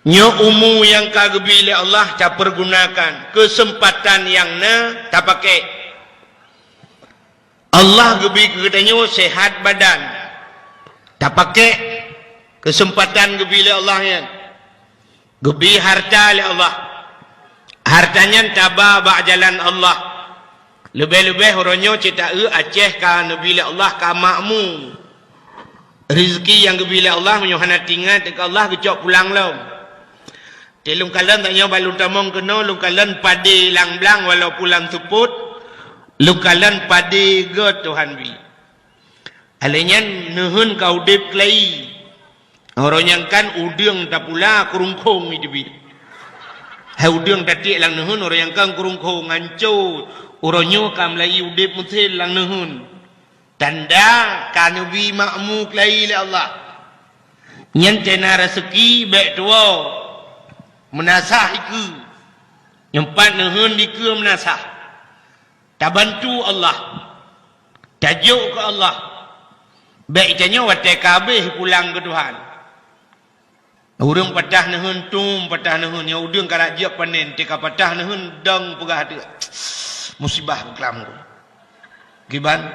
Nyo umu yang kagabili Allah tak pergunakan. Kesempatan yang tak pakai. Allah gebi kedanyo sehat badan. Tak pakai. Kesempatan gebili Allah yang. Gebi harta oleh Allah. Hartanya tabah bak jalan Allah. Lebih-lebih orangnya cerita Aceh ka nabili Allah ka makmu. Rizki yang gebili Allah menyohana tinggal dekat Allah kecok pulang lo. Telung kalan tak nyoba lu tamong kena lu kalan padi lang blang walau pulang tuput lu kalan padi ge Tuhan bi. Alenya nuhun kau dip klai. Orang yang kan udang tak pula kurungkong itu bi. Hai udang tadi lang nuhun orang yang kan kurungkong ngancur. Orangnya kam lai udip mutil lang nuhun. Tanda kanu bi makmu klai le Allah. Nyen tena rezeki baik tua. Menasah iku nyempat nuhun iku menasah tak bantu Allah tajuk ke Allah baik tanya watai kabeh pulang ke Tuhan urang patah nuhun tum patah nuhun ya udang karaja panen tika patah nuhun dang pegah dia musibah kelam ku giban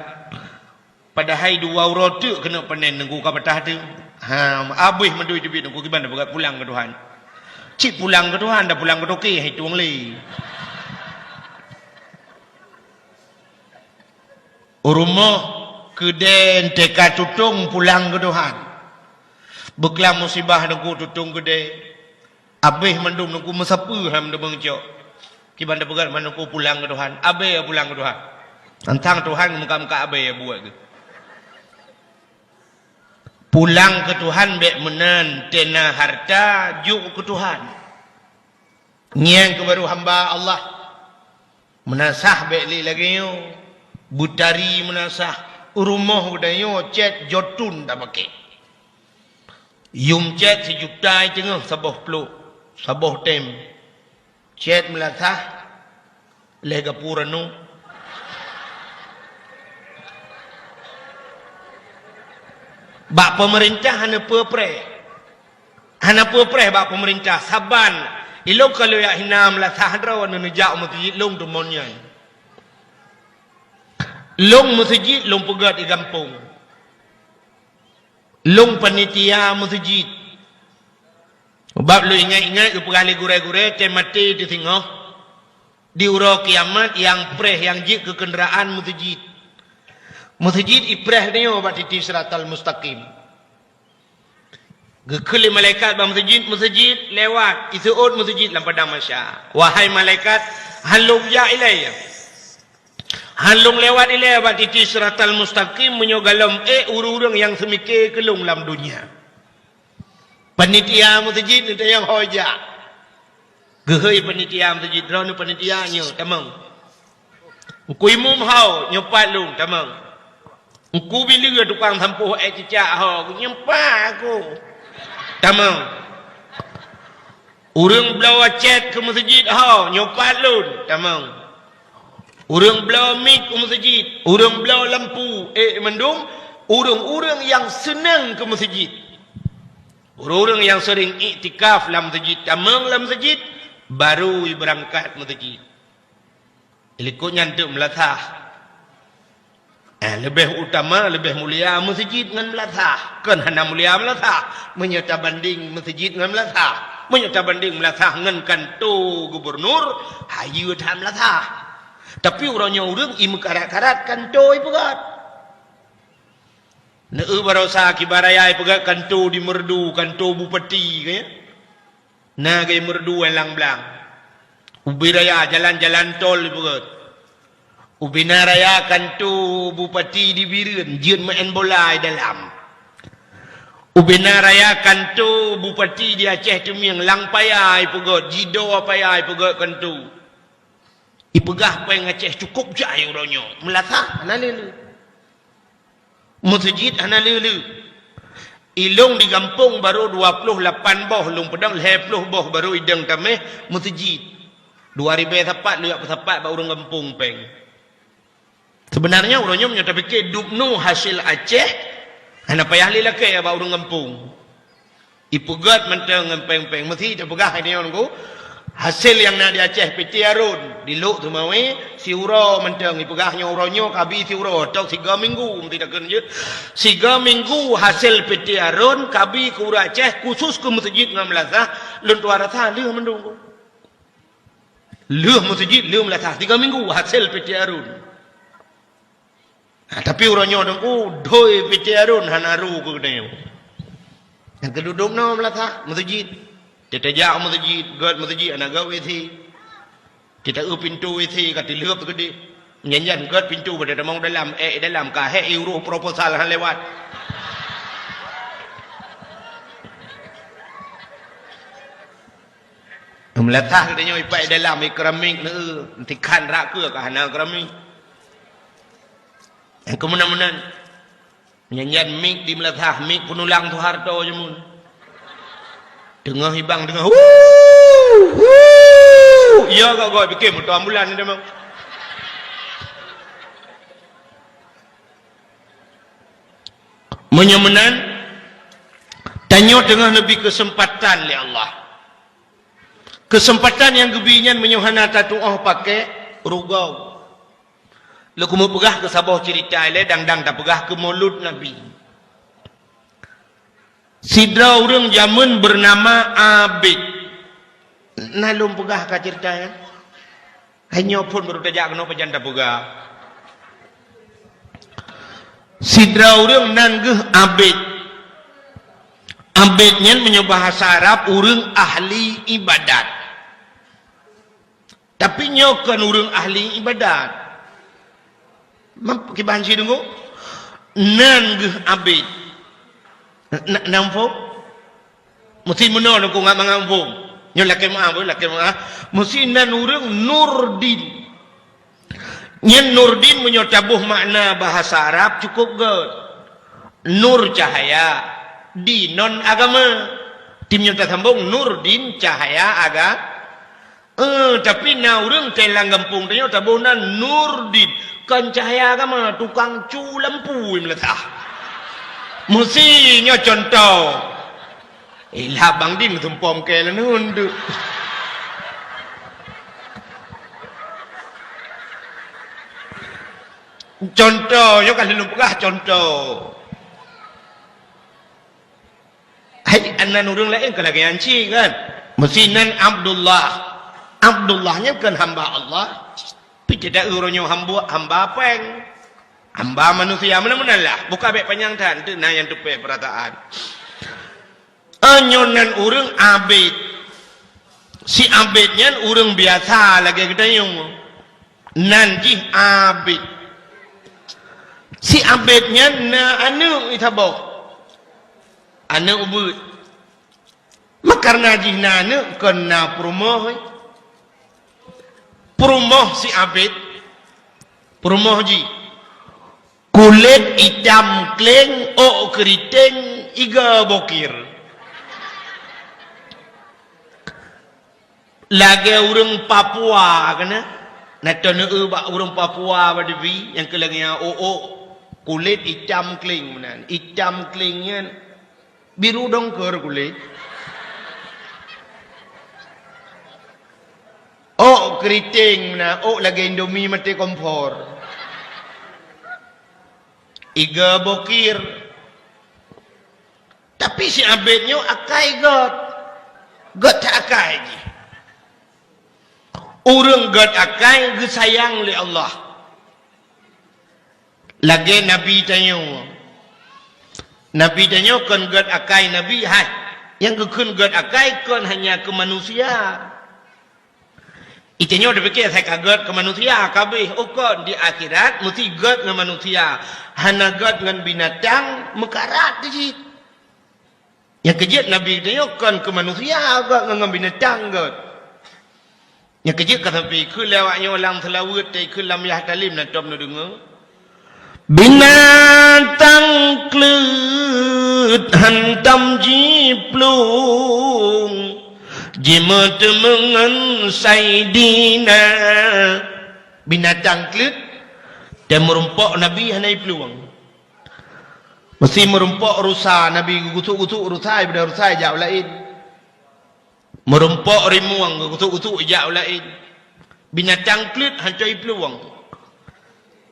padahal dua roti kena panen nunggu ka patah tu abih mendui tu nunggu giban pegah pulang ke Tuhan. Cik pulang ke Tuhan, dah pulang ke Toki, hai tuang li. Rumah keden teka tutung pulang ke Tuhan. Beklam musibah nunggu tutung kede. Abih mendung nunggu mesapu ham dah bengcok. Kiban dah pegat nunggu pulang ke Tuhan. Abih pulang ke Tuhan. Tentang Tuhan muka-muka abih buat ke. Pulang ke Tuhan bek menen tena harta juk ke Tuhan. Nyang ke baru hamba Allah. Menasah bek li lagi yo. Butari menasah. Rumah udayo cet jotun tak pakai. Yum cet sejuta tengah sabah peluk. Sabah tem. Cet melasah. Lega puranu. Bak pemerintah hana pepre. Hana pepre bak pemerintah saban. Ilo kalau ya hinam la sahra wa nunjak masjid long tu monnya. Long masjid long pegat di kampung. Long panitia masjid. Bab lu ingat-ingat lu pergali gure-gure te mati di tengah. Di ura kiamat yang preh yang jik ke kenderaan masjid. Masjid iprah ni obat titip siratal mustaqim. Gekeli malaikat bang masjid lewat isuut masjid dalam padang masya. Wahai malaikat, halung ya ilayya. Halung lewat ilayya obat titip siratal mustaqim menyogalam urang-urang yang semikir kelung dalam dunia. Panitia masjid itu yang hoja. Gehoi panitia masjid, ronu panitianya tamang. Kuimum hau nyopat lung tamang. Aku bila tukang sampuh cicak ho nyempak aku. Tamang. Urang blawa chat ke masjid ho nyopat lun tamang. Urang blawa mic ke masjid, urang blawa lampu mendung, urang-urang yang senang ke masjid. Urang-urang yang sering iktikaf dalam masjid, tamang dalam masjid baru berangkat masjid. Ikutnya untuk melatah. Lebih utama, lebih mulia masjid dengan melatah. Kan hana mulia melatah. Menyata banding masjid dengan melatah. Menyata banding melatah dengan kantor gubernur. Hayu tak melatah. Tapi orangnya orang imu karat-karat kantor ipegat. Neu barosa kibaraya ipegat kantor di merdu, kantor bupati kaya. Nah kaya merdu yang lang-blang. Ubiraya jalan-jalan tol ipegat. Ubinaraya kantu bupati di Biren jin main bola dalam. Ubinaraya kantu bupati di Aceh Temiang lang payai pegot jido payai pegot kantu. Ipegah pay Aceh cukup jai uronyo melatah analelu. Masjid analelu. Ilung di kampung baru 28 boh lung pedang 20 boh baru idang tameh masjid. 2000 tepat lu tepat ba urang kampung peng. Sebenarnya orangnya menyata fikir dupnu hasil Aceh hana payah lelaki ya ba urang kampung. Ipugat mentang ngempeng-peng mesti dah pegah ini orang ku. Hasil yang nak di Aceh peti arun di luk tu mawe si uro mentang ipegahnya uronyo kabi si uro tok 3 minggu mesti dah kena je 3 minggu hasil peti arun kabi ke uro Aceh khusus ke masjid ngam lazah lun tuara tha leuh mendung ku leuh masjid leuh lazah 3 minggu hasil peti arun tapi uronyo dengku doi peti arun hanaru ku kena yang keduduk no lazah masjid kita jak masjid, gad masjid anak gawe thi. Kita pintu thi kat leup gede. Nyanyan gad pintu pada mau dalam dalam ka euro proposal han lewat. Melatah katanya ipai dalam keramik ne tikan rak ke hana keramik. Yang kemudian nyanyan mik di melatah mik penulang tu harto jemun. Dengar hibang dengar ya kau goi bikin motor ambulan ni dah mau menyemenan tanya dengan lebih kesempatan oleh Allah kesempatan yang gebinyan menyuhana tatuah pakai rugau lu kumu pegah ke sabah cerita le dang-dang tak pegah ke mulut Nabi sidra orang zaman bernama Abid. Nalum pegah ka cerita ya. Hanya pun baru tajak kena pejanda pegah. Sidra orang nanggeh Abid. Abidnya menyebut bahasa Arab orang ahli ibadat. Tapi nyokan orang ahli ibadat. Mampu kibahan si tunggu. Nanggeh Abid. Nampung mesti menol aku ngak mengampung nyo laki maaf mesti nan urang Nurdin nyen Nurdin menyotabuh makna bahasa Arab cukup gad nur cahaya di non agama timnya sambung Nurdin cahaya aga tapi na urang telang kampung tanya tabuh nan Nurdin kan cahaya agama tukang cu lampu meletah mestinya contoh ilah bang din tumpom ke lah nundu contoh yo kan lu pegah contoh hai anan urang lain kan lagi anci kan mestinan Abdullahnya kan hamba Allah tapi tidak urunyo hamba peng hamba manusia mana-mana lah buka baik penyangtan itu nah yang tepat perataan anyonan urang Abid si Abidnya urang biasa lagi kita yung nanti Abid si Abidnya na anu itabok anu ubud makarna jih na anu kena perumoh si Abid perumoh ji kulit hitam kleng keriting iga bokir lagi orang Papua kena natana bak orang Papua badivi yang kelangnya kulit hitam kleng menan hitam klengnya biru dongker kulit keriting menan lagi Indomie mati kompor iga bokir tapi si Abidnya akai god tak akai orang god akai ge sayang oleh Allah lagi Nabi tanya kan god akai Nabi hai yang gekun god akai kan hanya ke manusia itanya udah fikir saya kaget ke manusia kabeh kan di akhirat mesti god dengan manusia hana god dengan binatang mekarat di yang kejut Nabi tunjukkan ke manusia god dengan binatang god yang kejut kata pi ke lewatnya orang selawat ke lam yah talim nak tom dengar binatang klut hantam jiplung jimat mengan saidina binatang klut dan merumpok Nabi hanai peluang Mesti merumpok rusa Nabi gutuk-gutuk rusai pada rusai jauh lain. Merumpok rimuang gutuk-gutuk jauh lain. Binatang klut hancai peluang.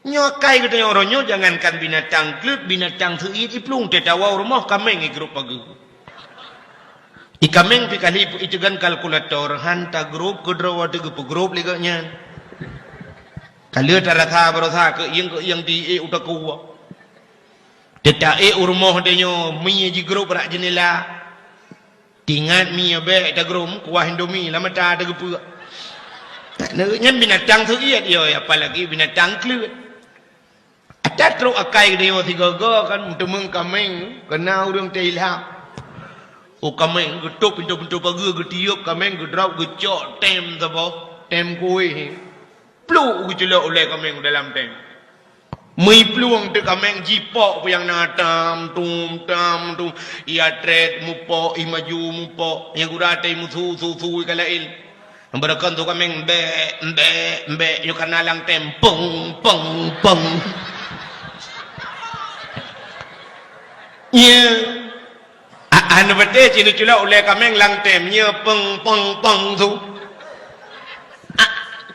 Nyokai kata orangnya jangankan binatang klut, binatang seit iplung tetawau rumah kameng grup pagi. Ikameng pikali itu kan kalkulator hanta grup kedrawa tu grup liganya. Kalau taratha berasa ke yang di utakuwa. Tetapi rumah dia mi ji grup rak jenela. Tingat mi be ta grup kuah Indomie lama ta ada gepu. Nyen binatang tu iya dia apalagi binatang kelut. Ada teruk akai dia tiga kan untuk mengkameng kena urang teilham. Oh kameng getuk pintu-pintu pagi getiup kameng gedrap gecok tem sabo tem kuih. Pluk gecelok oleh kameng dalam tem. Mui peluang tu kameng jipok yang natam tum ia tret mupo imaju mupo yang gurate musu kalail berakan tu kameng be yo kanalang tem pong ye anu bete cinu cula oleh kameng lang tem ye pong tu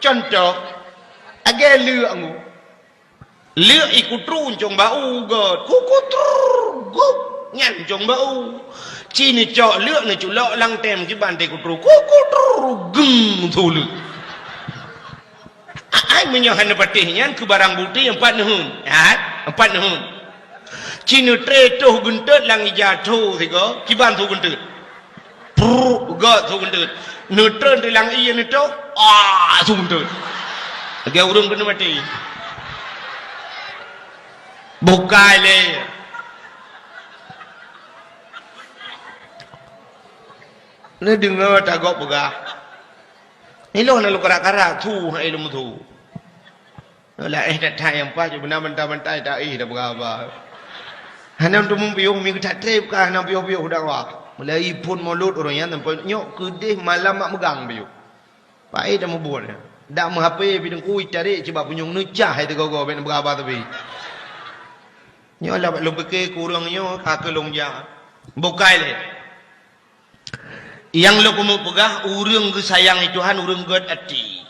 contoh agak lu angu lựa ikut trun trong bau gợt cút gốc nhăn trong bau chi này chọ lựa này chủ lọ lăng tem cái bàn tay của trù cút gừng thù lự ai mới nhớ hành bát nhăn cứ barang bukti yang empat nehun chi này tre trâu gun tết lăng ija trâu thì có cái bàn thù gun tết gợt thù gun tết nửa trơn thì lăng iya nửa trâu thù gun tết cái urung gun mati bukai le ni dengar tak gok begah ni lo nak kara-kara thu hai lu thu la dah thai yang pa je benar mentah-mentah tak dah begah ba hanam tu mung piung mi tak trip ka hanam piung dah wa mulai pun mulut orang yang tempat nyok kedih malam mak megang piu pai dah mubur dak mu HP bidang kui cari cuba punyung necah hai tu gogo ben begah ba tapi nyo la lom peke kurang nyo ka long ja bukai le yang lo kumu pegah urang ke sayang Tuhan urang god ati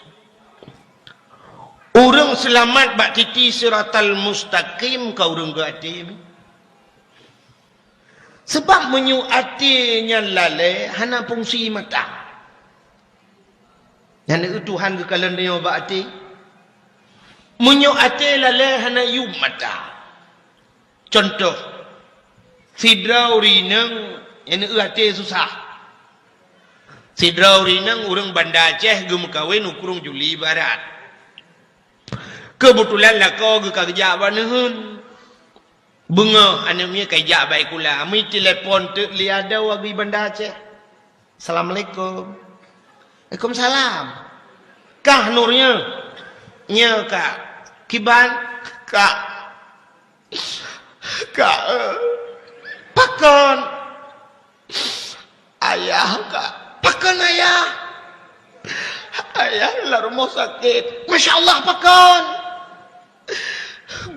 urang selamat bak titi siratal mustaqim ka urang god ati sebab menyu atinya lale hana fungsi mata yang Tuhan ke kalen dia bak ati menyu ati lale hana yu mata. Contoh, sidrau rinang yang hati susah. Sidrau rinang urang Banda Aceh gem kawin ukurung Juli Barat. Kebetulan lah kau ke kerja banehun. Bunga anaknya kerja baik kula. Ami telefon tu liada wagi Banda Aceh. Assalamualaikum. Waalaikumsalam. Kah nurnya? Nya kak. Kiban kak. Kak pakon ayah kak pakon ayah lah rumah sakit Masya Allah pakon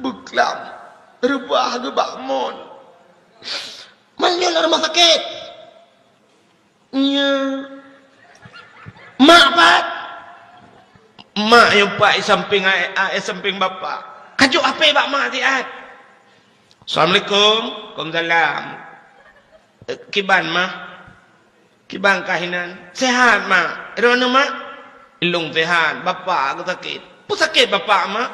beklam rebah ke bakmon malnya lah rumah sakit nya mak pat mak yang pak samping bapak kajuk apa bak mak tiat Assalamualaikum. Waalaikumsalam. Kiban mah? Kiban kahinan. Sehat mah? Rona mah? Ilung sehat. Bapak aku sakit. Apa sakit bapak mah?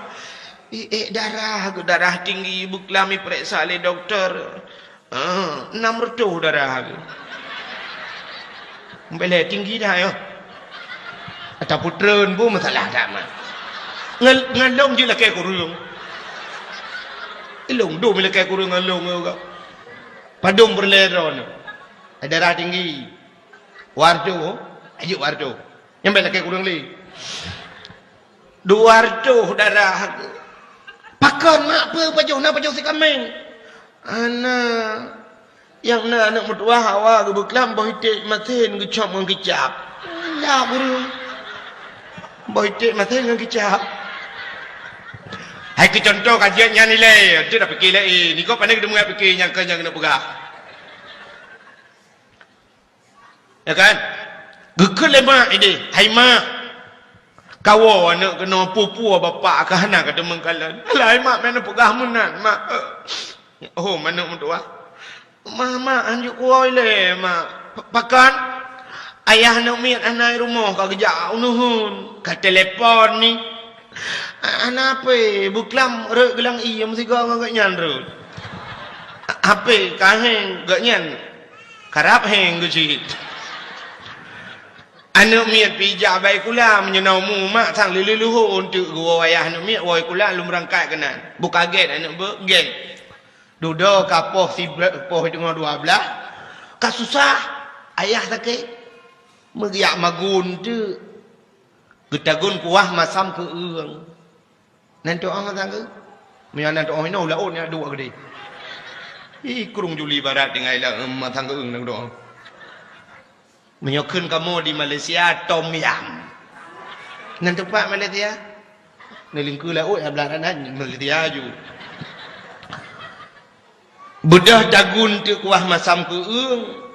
Darah tinggi. Buklami periksa oleh doktor. 600 darah aku. Boleh tinggi dah yo. Atau putren pun masalah tak mah. Ngalong je lah kayak kurung. Ilung do mila kaya kurang alung juga. Padung berleron. Darah tinggi. Wardo. Ayo wardo. Yang bela kaya kurang li. Wardo darah. Pakon mak apa jauh si kameng. Anak. Yang nak anak mutua hawa ke beklam bohitik matin ke cop dengan kicap. Lah guru. Bohitik matin dengan kicap. Hai ke contoh kajian yang nilai, tu dah fikir lain. Ni kau pandai kita mengat fikir yang kena pegah. Ya kan? Gekul lemak ini, hai mak. Kawo anak kena pupu bapak ke anak kata mengkalan. Alah mak mana pegah menan mak. Oh mana mentua? Mak anjuk kuai le mak. Pakan ayah nak miat anak rumah kau kerja nuhun. Ka telefon ni. Anak apa? Buklam rek gelang iya mesti kau ngak nyan rek. Apa kaheng gak nyan? Karap heng gejit. Anak miat pijak baik kula menyenau mu mak sang lulu untuk gua ayah anak miat woi kula lu merangkai kenan. Bu kaget anak bergen. Duduk kapoh si poh dengan 12. Ka susah ayah sakit. Megiak magun tu. Getagun kuah masam ke eung. Nanti orang kata ke? Menyana tu orang ino laut ni ada dua gede. Kurung Juli Barat dengan ilang matang ke eung nang doang. Menyokun kamu di Malaysia tom yam. Nan tempat Malaysia. Nelingku laut ablaran Malaysia ju. Bedah dagun tu kuah masam ke eung.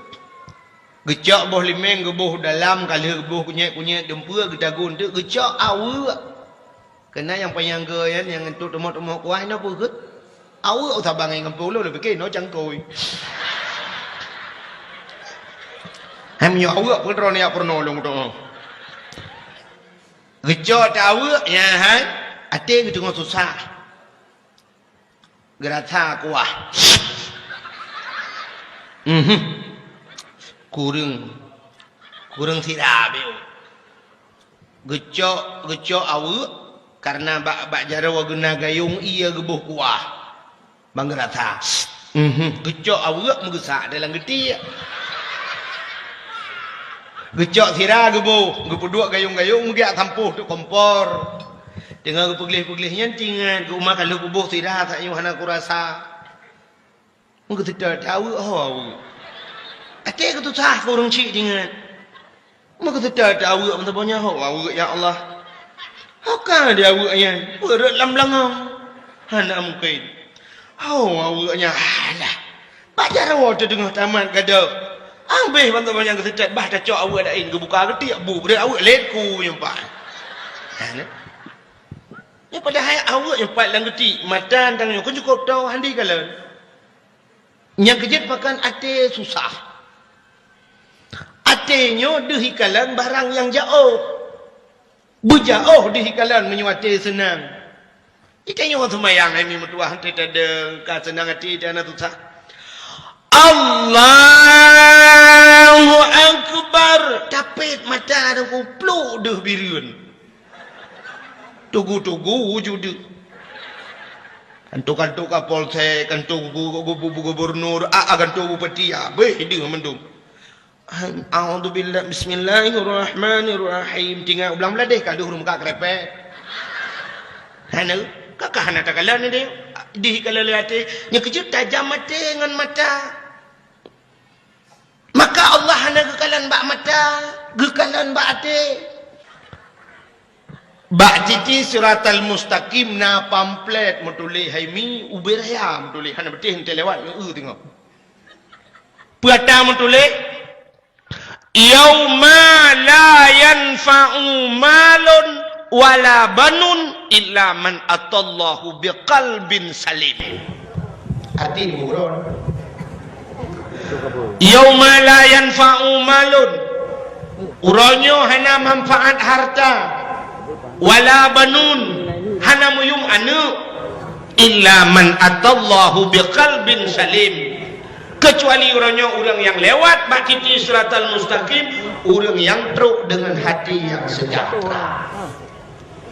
Gecak boh limeng geboh dalam kali geboh kunyit-kunyit dempur gedagun tu gecak awak. Kena yang penyangga yang untuk temuk-temuk kuah ni apa ke? Awak tak bangai ngempul lu fikir no cangkoi. Hamnya awak pun rone pernah long tu. Gecak tak awak ya hai. Ate gitu ngos susah. Gerata kuah. Kurang tidak beu. Gecok awak karena bak jarawa guna gayung ia gebuh kuah. Bang rata. Gecok awak mengesak dalam geti. Gecok sira gebuh, gepuduk gayung-gayung giak tampuh tu kompor. Dengan gepeglih-peglihnya tingan ke rumah kalau gebuh sira tak yuhana ku rasa. Mungkin tidak tahu awak. Ate kata sah kau orang cik dengan. Maka tidak ada awak mentah banyak awak ya Allah. Haka dia awaknya berat lam-langang. Hana mungkin. Awaknya alah. Bajar awak tu tengah tamat kada. Ambeh mentah banyak kesetat bah dah cok awak dain ke buka ketik bu berat awak letku yang pak. Hana. Ya pada hai awak yang pak lang ketik matan tangnya kau cukup tahu handi kala. Yang kejut makan ate susah. Atenyo dihikalan barang yang jauh. Bujauh dihikalan menyuati senang. Itanyo semayang ini metuah tidak ada senang hati dan susah. Allahu Akbar. Tapit mata dan kupluk dah birun. Tugu-tugu wujud. Kantuk-kantuk kapolsek, kantuk gubernur, kantuk bupati, abeh dia mendung. A'udzubillah bismillahirrahmanirrahim. Tinggal ulang beladih kalau huruf muka kerepek. Hana kakak hana takalan ni dia. Di kalau lihat nya kejut tajam mata dengan mata. Maka Allah hana kekalan bak mata, kekalan bak ate. Bak titi siratal mustaqim na pamflet mutulih haimi ubiraya mutulih hana betih ente lewat tengok. Puata mutulih yauma la yanfa'u malun wala banun illa man atallahu biqalbin salim. Arti burun. Yauma la yanfa'u malun. Uronyo hana manfaat harta wala banun hana muyum anu illa man atallahu biqalbin salim. Kecuali orangnya orang yang lewat bakti siratal mustaqim, orang yang teruk dengan hati yang sejahtera.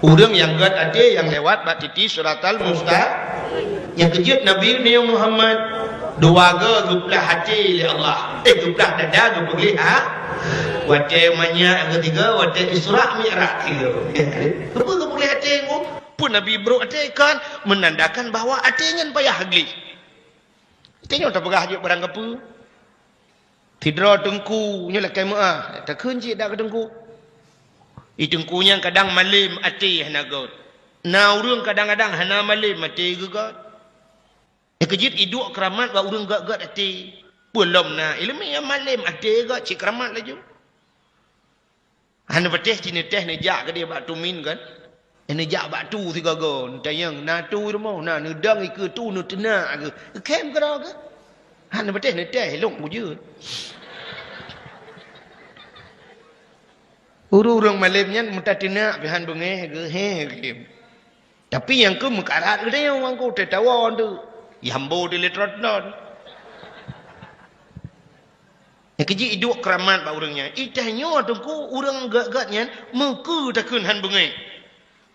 Orang yang gad ada yang lewat bakti siratal mustaqim. Yang kejut Nabi ni Muhammad dua guplah hati oleh Allah. Guplah dada guplah ha. Wate manya ketiga wate Isra Mi'raj tiga. Apa guplah hati ngo? Pun Nabi bro hati kan menandakan bahawa hatinya payah geli. Tengok tak pegah juk barang apa. Tidra tengku nya lakai tak kunci dak ke tengku. Tengkunya kadang malim ati hanagot. Nah urang kadang-kadang hana malim mati gegat. Kejit iduk keramat ba urang gak-gak ati. Belum na ilmi yang malim ati gak cik keramat laju. Hana beteh cini teh ni jak ke dia batu min kan. Ini jak batu si gagon. Tayang na tu rumah na nedang ke tu nu tenak ke. Kem ke dah ke. Hana beteh ni teh long je. Urang malimnya muta tenak pihan bengeh ke he ke. Tapi yang ke mekarat ke dia orang ku tetawan tu. Yambo di letrat non. Yang keji iduk keramat ba urangnya. Itahnya tungku urang gak-gatnya mengku takun han bengai.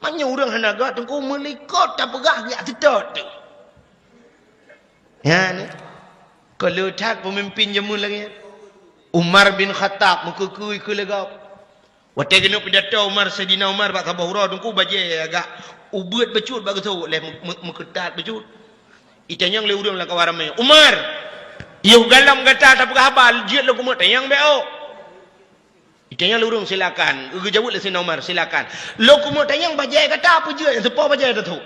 Maknya urang han agak tungku melikot tak pegah dia tetap tu. Ya ni. Kalau tak pemimpin jamun lagi. Umar bin Khattab mengkukui ke legap. Waktu kena pidato Umar Sayyidina Umar bak Kabahura tungku bajai agak ubet becut bak tu leh meketat becut. Itanya le urang lah kawaramai. Umar, you galam kata tak habal jiat lo kumut tayang beo. Itanya le urang silakan. Ugu jawab le Sayyidina Umar silakan. Lo kumut tayang bajai kata apa jiat sepa bajai tu.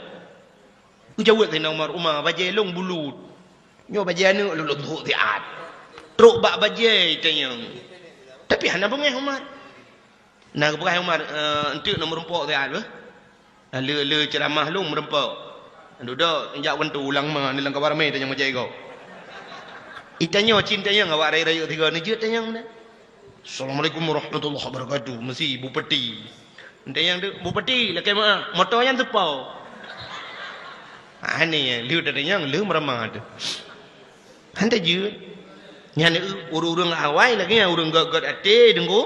Ugu jawab Sayyidina Umar bajai long bulut. Nyo bajai anu lu tu tiat. Truk bak bajai tayang. Tapi hana bengeh Umar. Nah keberai Umar entuk nombor rempok tiat bah. Le ceramah lu merempok. Duduk injak wentu ulang mah ni lang kabar mai tanya macam kau. Itanya cintanya ngawak raya-raya tiga ni je tanya mana. Assalamualaikum warahmatullahi wabarakatuh. Mesti bupati. Tanya tu bupati lakai mah motor yang tepau. Ni liu tanya liu meramah tu. Hanta je. Nya ni urang awai lagi urang gak-gak ate dengku.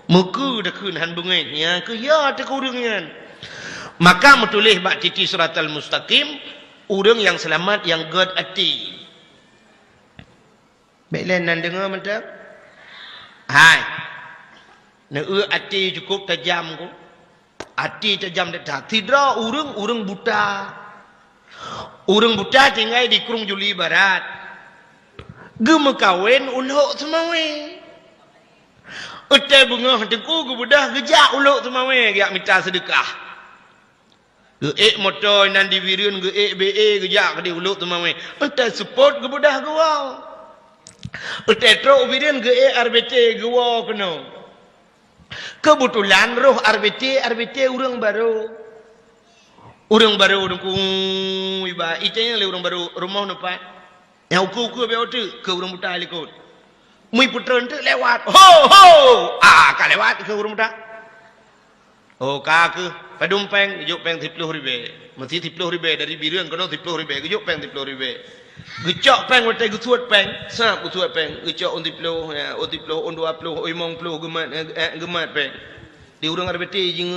Muka dah kun han bungai. Ya ke ya te urangnya. Maka metulih bak titi siratal mustaqim urang yang selamat yang god ati. Baiklah nan dengar mantap. Hai. Neu ati cukup tajam ku. Ati tajam dah. Tidak urang buta. Urang buta tinggal di Krung Juli Barat. Gem kawin uluk semawe. Utai bunga tengku gebudah gejak uluk semawe giak minta sedekah. Geek motor nan diwirin geek BE gejak di uluk tu mami. Entai support ke budah gua. Entai truk wirin geek RBT gua kena. Kebetulan roh RBT urang baru. Urang baru dengku iba itanya le urang baru rumah nampak. Yang uku be otu ke urang buta likut. Mui putra ente lewat. Ho! Ka lewat ke urang buta. Oh ke padum peng juk peng 10 ribu. Mesti 10 ribu dari birang kena 10 ribu juk peng 10 ribu. Gecok peng watai gusuat peng, sap gusuat peng, gecok on 10 ya, on 10 on 20, oi 50 gemat peng. Di urang RBT jing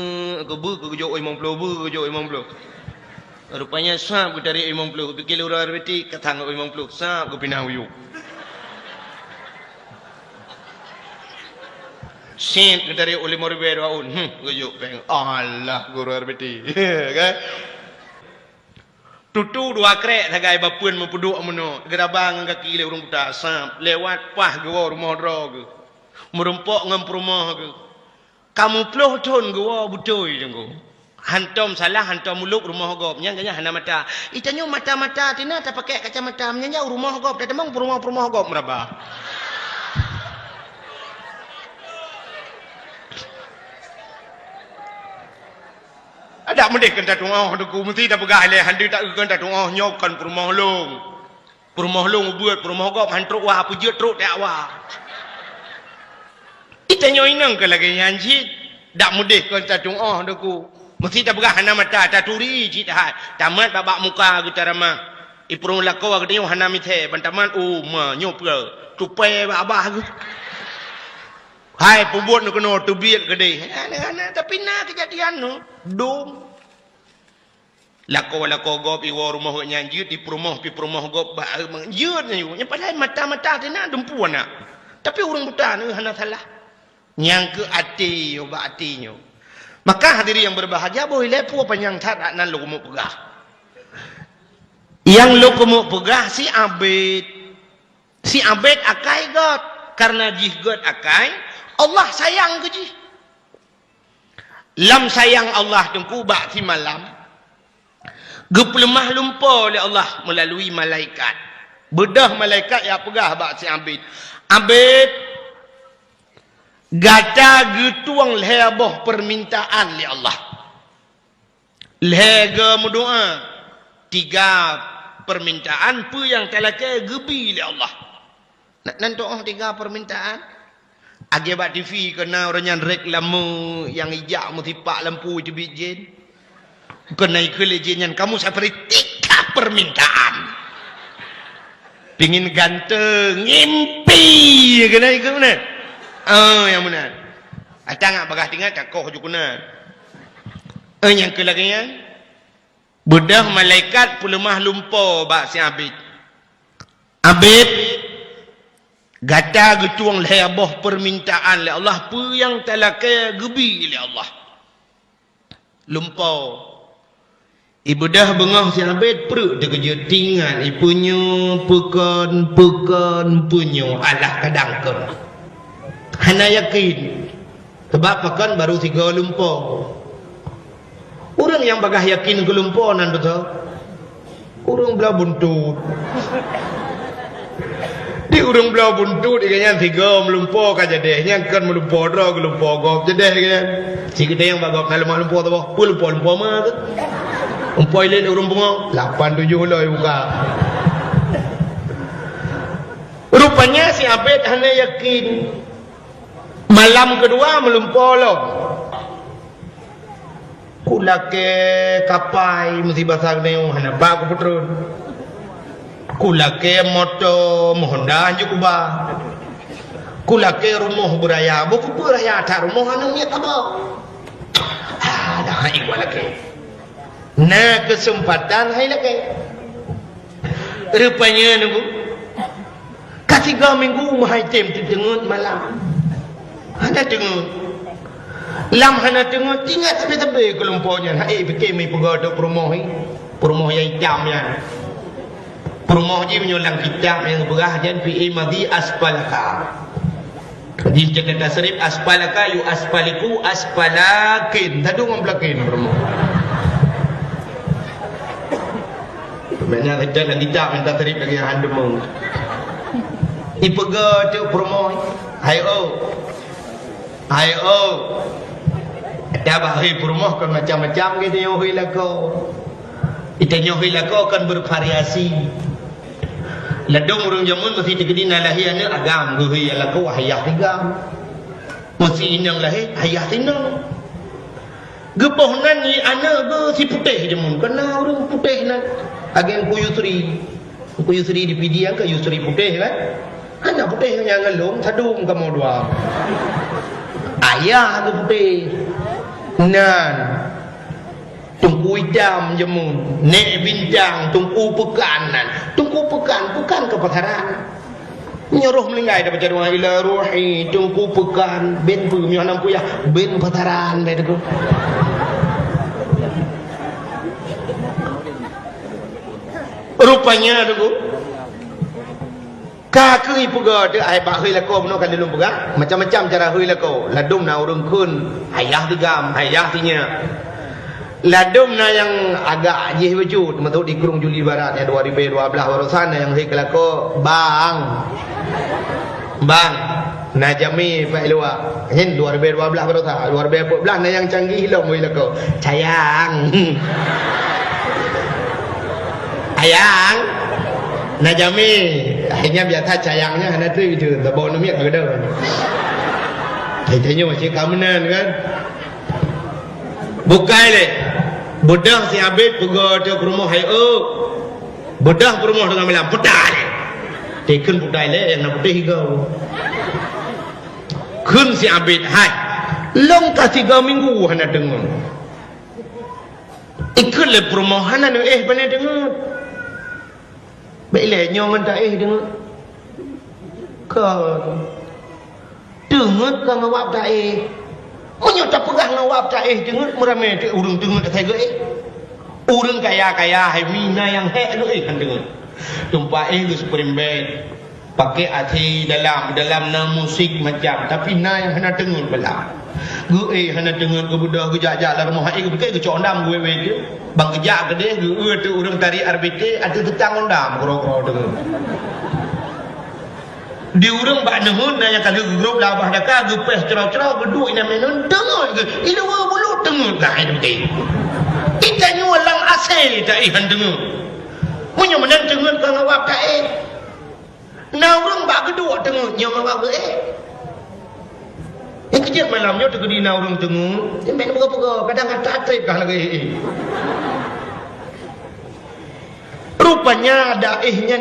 ke bu ke juk oi 50 bu ke juk oi 50. Rupanya sap ke dari oi 50, pikir urang RBT katang oi 50, sap ke pinang uyuk. Sin dari oleh morbe daun. Gujuk peng. Allah guru RBT. Kan? Tutu dua krek sagai bapun mempuduk meno. Gerabang kaki le urang buta sam lewat pah gua rumah drog. Merempok ngam rumah ke. Kamu ploh ton gua butoi jenggo. Hantom salah hantom muluk rumah gop. Nyangnya hana mata. Itanyo mata-mata tina tak pakai kacamata. Nyanya rumah gop. Dah temang rumah gop merabah. Ada mendek kan tatung aku mesti dah pegah le handi tak kan tatung nyokan rumah long buat rumah gop hantruk wah apa je truk dak wah itanya inang ke lagi nyanji dak mendek kan tatung aku mesti dah pegah hana mata taturi cit hat tamat babak muka getarama ipurung lakau agdeu hana mithe bantaman ma nyopel tupai abah ke hai pembuat nak kena tubiat gede. Tapi nak kejadian no dom. Lako gop iwa rumah nyanjut di perumah gop ba manjut nyu. Nya padahal mata-mata tina dempuan nak. Tapi orang buta ni hana salah. Nyang ke ati yo ba atinyo. Maka hadiri yang berbahagia boleh lepo panjang tat nan lo kumu pegah. Yang lo kumu pegah si abid. Si abid akai got karena jih got akai Allah sayang ke ji. Lam sayang Allah tengku bak si malam. Gepelemah lumpur oleh Allah melalui malaikat. Bedah malaikat yang pegah bak si Abid. Abid gata getuang leheboh permintaan li Allah. Lehega berdoa. 3 permintaan pu yang talakai gebi li Allah. Nak doa 3 permintaan. Agi bak TV kena orang yang reklamu yang ijak mutipak lampu itu bijin. Kena ikut lejinan kamu seperti 3 permintaan. Pingin ganteng, ngimpi kena ikut mana? Yang benar. Atang bagah tinggal cakoh je kuna. Yang kelagian bedah malaikat pulemah lumpur bak si Abid. Abid gata getuang leheboh permintaan le Allah pu yang talakai gebi le Allah. Lumpur. Ibu dah bengah si Abid perut dia kerja tinggal ipunya pekan punya alah kadangkan. Hana yakin. Sebab pekan baru 3 lumpur. Orang yang bagah yakin ke lumpur nan betul. Orang belah buntut. Di orang belah buntut dia 3 melumpur kan jadehnya kan melumpur dah ke lumpur gop jadeh kan. Si kita yang bagak kalau lumpur tu bah, lumpur mah tu. Umpoi lain orang bengong 8-7 lah buka. Rupanya si Abid hanya yakin malam kedua melumpur lo. Kulake kapai mesti basah neu hana ba ku putrun. Kulake moto Honda juga ba. Kulake rumah beraya, buku beraya tar rumah anu nya tabo. Dah hai walake. Nah kesempatan hai lagi. Rupanya nunggu. Ketiga minggu mahai tem tengut malam. Hana tengut. Lam hana tengut tinggal tepi-tepi kelompoknya. Hai fikir mai pegodo promohi. Promoh yang hitam ya. Promoh je menyulang kitab yang berah dan fi madhi asfalaka. Di Jakarta Serif asfalaka yu asfaliku asfalakin. Tadu ngamblakin promoh. Mana ada nanti tak minta terip lagi handemu. Ipega tu promoy. Hayo. Ada bahaya promoh kan macam-macam gitu yo hilako. Itanya hilako kan bervariasi. Ladung urang jamun mesti digedina lahiana agam go hilako hayah tigam. Mesti inang lahir hayah tinang. Gepohnan ni ana be si putih jamun kena urang putih nan. Agen ku Yusri di PD yang ke Yusri putih kan. Anak putih yang ngelung sadung kamu dua. Ayah tu putih. Nan. Tungku hitam jemun. Nek bintang tungku pekanan. Tungku pekan ke pataran. Nyeruh melinggai dapat jaduang ila ruhi tungku pekan ben pu mianam puyah ben pataran begitu. Rupanya tu kakui pega de ai ba hui lako beno kan dilum pega macam-macam cara hui lako ladum na urung kun ayah tigam ayah tinya ladum na yang agak jih wujud metu di Kurung Juli Barat ya 2012 baru sana yang hui lako bang Najami Pak Ilwa hin 2012 baru ta 2014 na yang canggih lo hui lako sayang ayang Najami akhirnya biasa sayangnya hana tu itu tabau namiak ada Tanya macam kamenan kan. Bukai le. Budak si Abid pergi ke rumah hayo. Budak rumah dengan malam putai. Tekan putai le yang nak putih kau. Kun si Abid hai. Long ka 3 minggu hana dengar. Ikut le perumahan anu bana dengar. Baiklah nyoman tak dengar. Kau dengar ka ngawap tak Munyo tak pegang ngawap tak dengar merame te urang dengar tak tega urang kaya hai mina yang hek lu kan dengar. Tumpa geus perimbet. pakai hati dalam musik macam tapi na yang hana dengar pula gue hana dengar ke budak gue jajak lah rumah gue pakai gue condam gue dia bang kejak ke dia gue tu orang tari RBT ada tetang ondam kro-kro dengar di urang bak nehun yang kalau grup labah daka gue pes cerau-cerau geduk ina menon dengar ke ilu bulu dengar lah itu betul kita nyulang asal tak ihan dengar punya menang dengar kang awak tak na urang bak geduk dengar nyong awak ke yang kejap malamnya tu di na urang dengar dia main buka-buka kadang tak trip kah lagi rupanya daihnya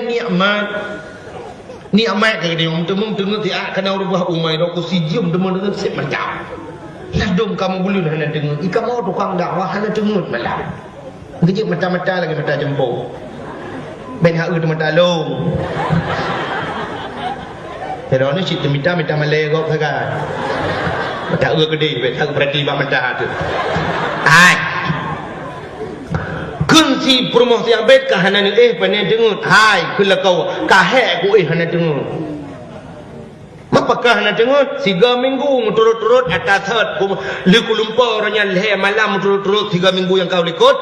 nikmat ke dia umum dengar dia kena rubah umai ro ku sijium demen dengan sip macam ladum kamu boleh hana dengar ika mau tukang dakwah hana dengar malam kejap mata-mata lagi mata jempol ben hak tu mata long pero ni cik mita malai kau kan mata gede ben hak berarti bak mata tu ai kunci promosi yang baik kah hana ni panen dengar hai kula kau kahek ku hana dengar apakah hana dengar 3 minggu turut-turut atas li Kuala Lumpur orangnya leh malam turut-turut 3 minggu yang kau ikut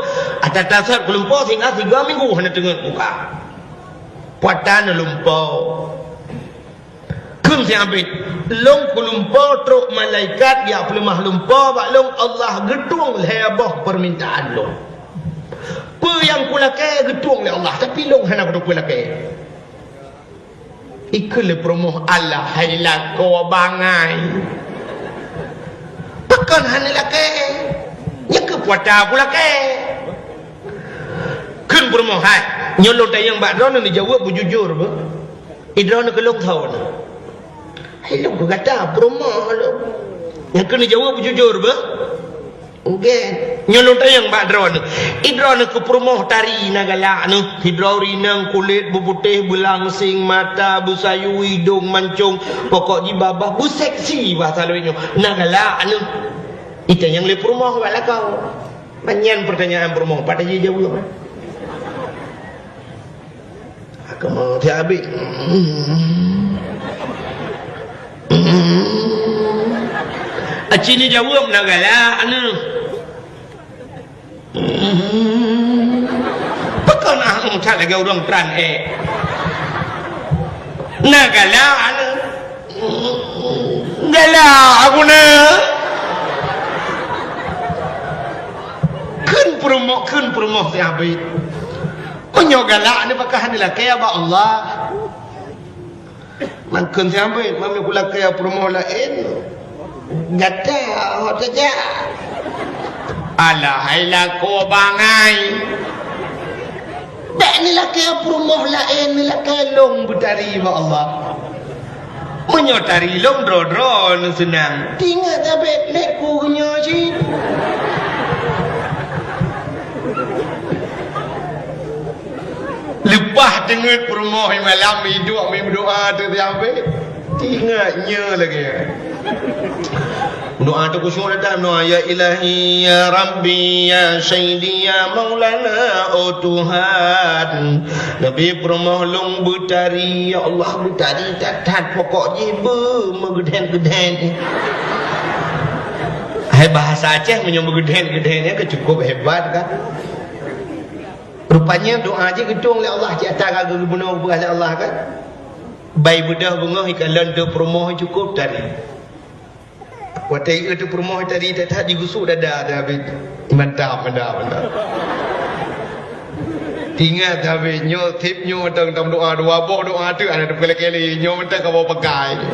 atas Kuala Lumpur sehingga 3 minggu hana dengar buka puatan Lumpur kunci yang baik long Kuala Lumpur truk malaikat dia pelemah Lumpur bak long Allah gedung lebah permintaan long apa yang kulakai gedung oleh Allah tapi long hana gedung kulakai ikut promoh Allah hailah kau bangai pakan hana lakai yang kepuata kulakai kun promoh hai nyolong tayang bak drone ni jawab bujujur ba idron ke long tahu na hailong kata promoh lo yang kena jawab bujujur ba okay. Nyolong tayang bak drone idron ke promoh tari nagala anu hidrori nang kulit buputih belangsing mata busayu hidung mancung pokok jibabah bu seksi bahasa luinyo nagala anu itu yang le promoh bala kau panjang pertanyaan promoh pada dia jawab aku mau habis acini jawab nagala anu Pakon aku tak lagi orang peran nagala anu gala aku na kun promoh si abid konyo gala ni pakah ni lah kaya ba Allah man kun si abid mami pula kaya promoh lain gata hot saja alah hailah ko bangai tak ni lah kaya promoh lain ni lah kaya long bertari ba Allah menyotari long dro-dro senang tinggal tapi lekku kunyo si lepas dengar promoh malam hidup berdoa tu sampai tinggalnya lagi doa tu khusyuk datang doa ya ilahi ya rabbi ya sayyidi ya maulana oh Tuhan Nabi promoh long bertari ya Allah bertari tak pokok jiba megeden-geden hai bahasa Aceh menyebut geden-gedennya cukup hebat kan rupanya doa aja gedung oleh Allah di atas kagak gubernur oleh Allah kan bayi bedah bunga ikan landa promoh cukup tadi watai itu promoh tadi tak digusuk dada David mantap tinggal David nyo tip nyo tentang doa doa tu ada kali nyo mentang kau pakai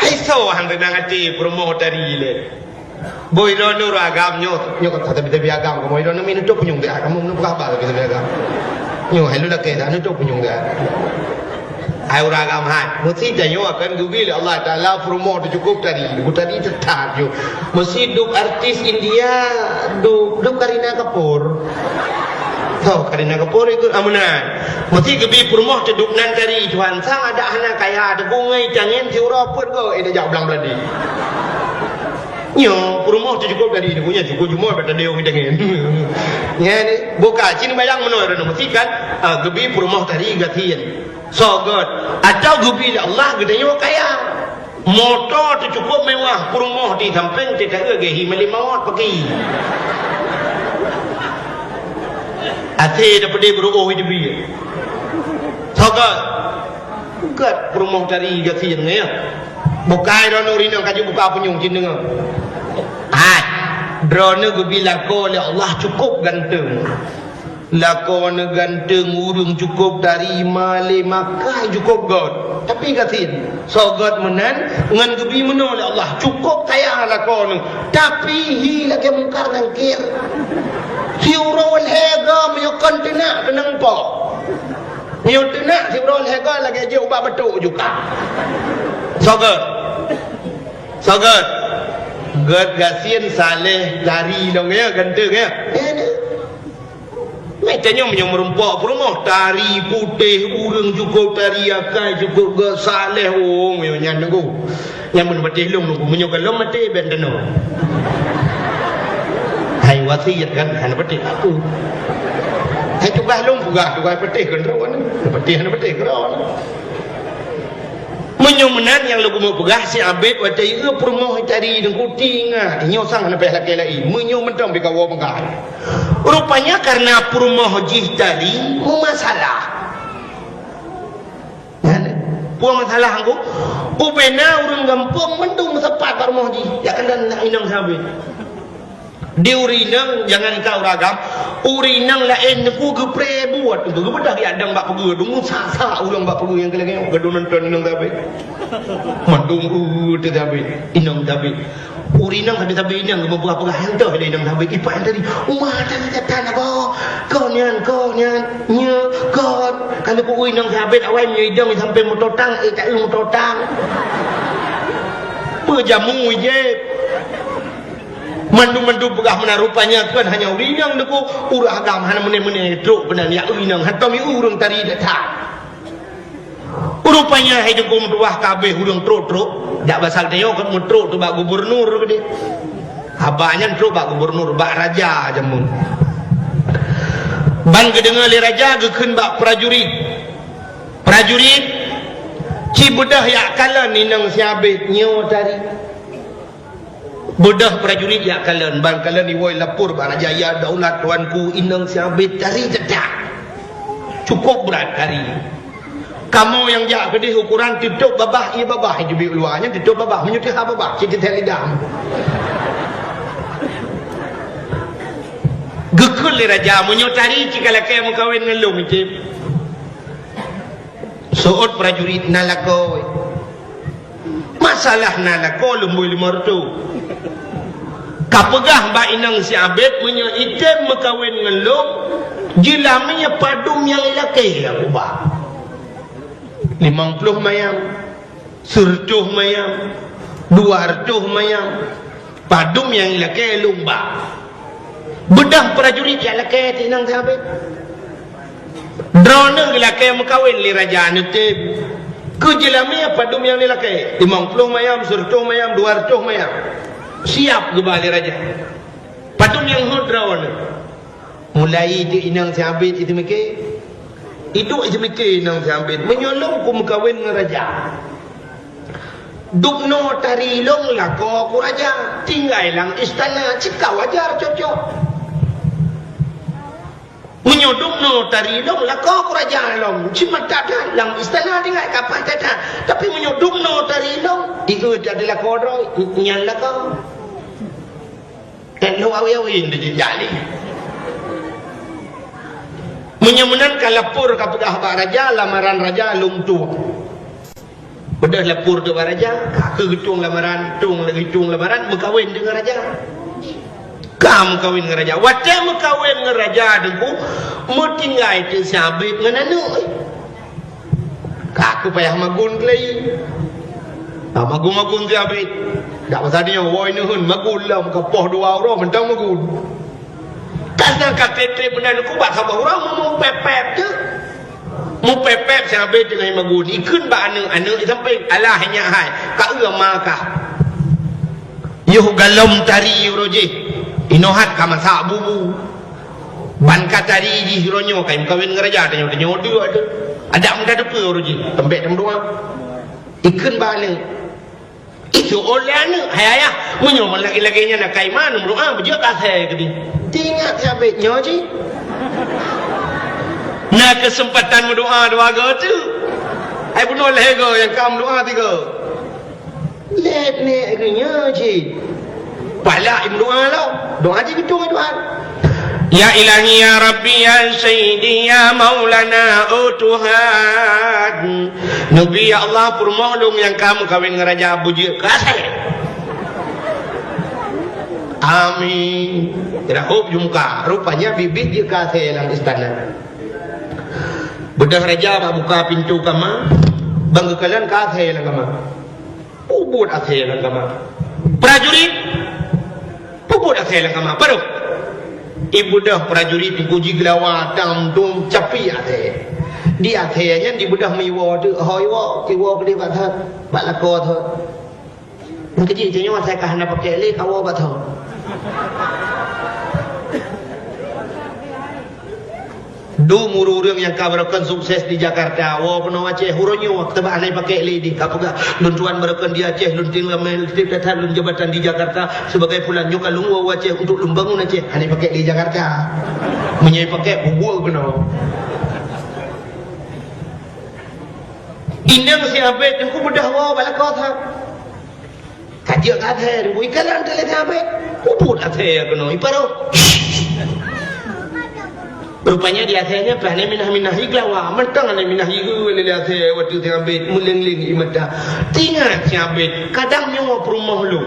hai so hang tenang hati promoh tadi le boy rono agam nyo kata tapi agam boy rono min tu punyung dia kamu nu apa gitu agam nyo hai lu dak ke anu tu punyung dia ai uragam hai mesti janyo akan gubil Allah taala promote cukup tadi tetap yo mesti duk artis India duk Karina Kapoor tahu Karina Kapoor itu amunan mesti gebi promote duk nan dari Tuhan sang ada anak kaya ada bungai jangan tiura pun kau ada jauh belang beladi nyo perumoh tu cukup dari ni punya cukup cuma pada dia orang dengan ya ni buka cini bayang menoi ada mestikan gebi perumoh tadi gatian so good atau gebi Allah gedenya kaya motor tu cukup mewah perumoh di samping tidak ke himali mawat pakai ate dapat dia beruoh hidup dia so good perumoh tadi gatian ni ya bukai rono rino kaju buka penyung cin dengar drone gebi lako oleh Allah cukup ganteng lako ganteng urung cukup dari male makai cukup god tapi katin so god menan ngan gebi meno oleh Allah cukup kaya lako tapi hi lagi mungkar ngangkir siurol hega menyokon tenak tenang po menyok tenak siurol hega lagi aja ubah betul juga so god God gasien saleh lari dong ya ganteng ya macamnya menyurumpok perumoh tari putih urang cukup tari akai cukup God saleh yang nunggu yang menbetih long nunggu menyukai long mati bendeno hai wasiat kan hana betih aku hai tugah long pugah tugah betih kan rawan betih hana betih rawan menyumenan yang lagu mau pegah si abet wajah itu perumoh cari dan kuting inyo sang na pehla kelai menyumentang bikawa pegah rupanya karena perumoh jih tadi masalah puang masalah aku upena urang gampang mendung sepat perumoh jih ya kan dan inang sabit di urinang jangan kau ragam urinang lain ku gepre buat tu gebedah ya adang bak pegu dungu sasa urang bak pegu yang keleng gedon nonton inang tabe mandung tu tabe inang tabe urinang ada tabe inang gebu apa hantu ada inang tabe ipan tadi umah tan kau nyan nya kau kalau ku inang tabe awai menyidang sampai mototang tak mototang pejamu je mandu begah mana rupanya kan hanya urinang deku urang agam hana mene truk benar ya urinang hatam urang tari datang rupanya hai deku mduah kabeh urang truk dak basal teo kan truk tu bak gubernur gede abanya truk bak gubernur bak raja jamun ban gedengal raja gekeun bak prajurit ci bedah ya kalan ninang siabet nyo tari bodoh prajurit ya kalian bang kalian iwoi lapor bang jaya daulat tuanku inang siabit cari cedak cukup berat hari kamu yang jak gede ukuran tutup babah ia babah jubi luarnya tutup babah menyutih babah citi telidam gekul raja menyutari jika laki yang kawin ngelum itu soot prajurit nalakoi masalah nalakoi lumbui limortu kapegah mbak inang si abet menyo item mekawin ngelung jilaminya padum yang laki aku bah 50 mayam 100 mayam 200 mayam padum yang laki lumba bedah prajurit yang laki tinang si abet drone laki mekawin li raja nutim ke jilaminya padum yang laki 50 mayam 100 mayam 200 mayam siap kembali raja patung yang hudrawan mulai di inang siabit itu mikir inang siabit menyolong ku mekawin dengan raja dukno tari long lako ku raja tinggal lang istana cika wajar cocok menyodukno tari long lako ku raja long cuma tak ada lang istana tinggal kapan tak tapi menyodukno tari long itu adalah kodro nyala kau dan awi-awi di jali menyemenan kalapur kapegah pak raja lamaran raja lungtu bedah lapur tu pak raja kegetung lamaran tung lamaran berkawin dengan raja kamu kawin dengan raja wate berkawin dengan raja deku mau tinggal itu sabit dengan anu kaku payah magun kelai magun sabit dak pasal dia woi nuhun magun lah kapoh 2 orang mentang magun kasna katete benar ku bak sabah orang mau pepep tu mau pepep sabit dengan magun ikun ba anu sampai Allah hanya hai ka ua maka yuh galom tari roje inohat kama sa bubu ban katari di ronyo kai kawin ngeraja tanyo tu ada muda depe roje tembek dem doa ikun balik itu oleh hayah munyo lagi-laginya nak kai mana doa bejo kasih kedi tingat sabetnya je na kesempatan berdoa dua tu ai bunuh lego yang kam doa tiga let ne agaknya je pala im doa lo doa je gitu doa ya ilahi ya rabbi ya sayyidi ya maulana utuhan nabi ya Allah purmohlung yang kamu kawin ngeraja buji kasih amin tidak hub jumka rupanya bibit dia kasih dalam istana bedah raja buka pintu kama bangga kalian kasih dalam kama ubud kasih dalam kama prajurit ubud kasih dalam kama baru ibu dah prajurit puji gelawa dam dum capi ate di atenya di budah miwo tu hoiwo kiwo kedi bathat balako tho ngji jenyo saya kahana pakai le kawo batho du muru rương yang kabarakan sukses di Jakarta wo peno Aceh huronyo waktu anai pakai le di kapuga luntuan barakan di Aceh luntin lamel tatan lun jabatan di Jakarta sebagai pulan nyoka lungwo Aceh untuk lumbangun Aceh anai pakai di Jakarta menyai pakai bubul peno indang siapa aku bedah wa balako tha kajia kathe ru ikalan tele siapa ubud athe kono iparo rupanya dia akhirnya plane minah iglawa mentang ane minah igu lele athe waktu tiambet muleng-leng imata tingat siabet kadang nyawa perumah lu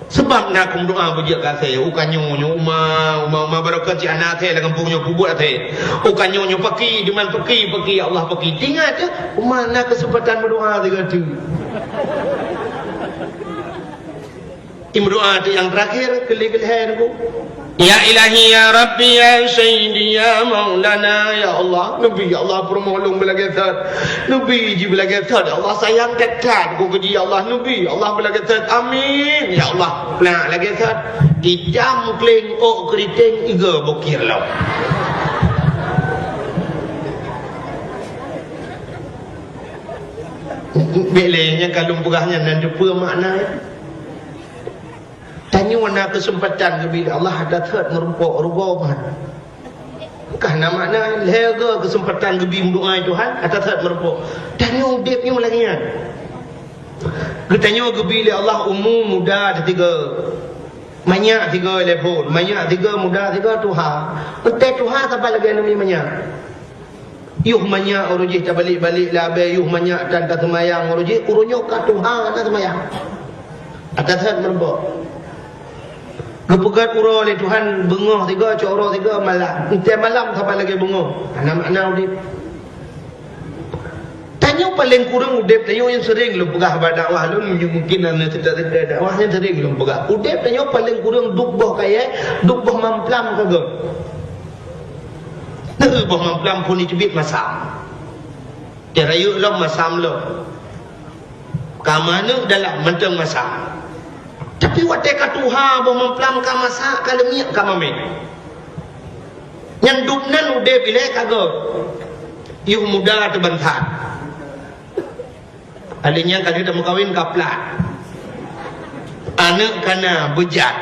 sebab nak kum doa bujak kasih ukanyo uma barakat si anak teh dalam kampungnya kubur teh ukanyo paki di mana paki Allah paki tingat mana kesempatan berdoa tiga tu doa yang terakhir keli-kelihan ku ya ilahi ya rabbi ya sayyidi ya maulana ya Allah nabi ya Allah permohon belagathat nabi ji belagathat Allah sayang dekat ku ke dia Allah nabi Allah belagathat amin ya Allah pelak lagathat dijam kleng ok keriting iga bokir law belenya kalung pegahnya dan depa makna tanya mana kesempatan bila Allah ada third merumpuk rugoban karena makna lega kesempatan gebi doa Tuhan ada third merumpuk tanya udipnya lagi kan katanya gebi Allah umum muda tiga banyak tiga telefon banyak tiga muda tiga Tuhan entai Tuhan sampai lagi nama banyak yuh banyak urujih tak balik-balik labe yuh banyak dan tak semayang urujih urunyok ka Tuhan tak semayang ada third merumpuk kepegat uro oleh Tuhan bengah tiga coro tiga malam tiap malam sampai lagi bengah anak-anak udip tanya paling kurang udip tanya yang sering lu pegah dakwah lu mungkin anda tidak dakwah yang sering lu pegah udip tanya paling kurang duk boh kaya duk boh mamplam kagak boh mamplam pun dicubit masam dia rayu lu masam lu kamanu dalam menteng masam tapi wateka Tuhan bawa memplam ka masak ka lemiak ka mame yang dupnan udah bila kagak yuh muda terbentak alinya kalau kita mengkawin kaplat anak kana bejat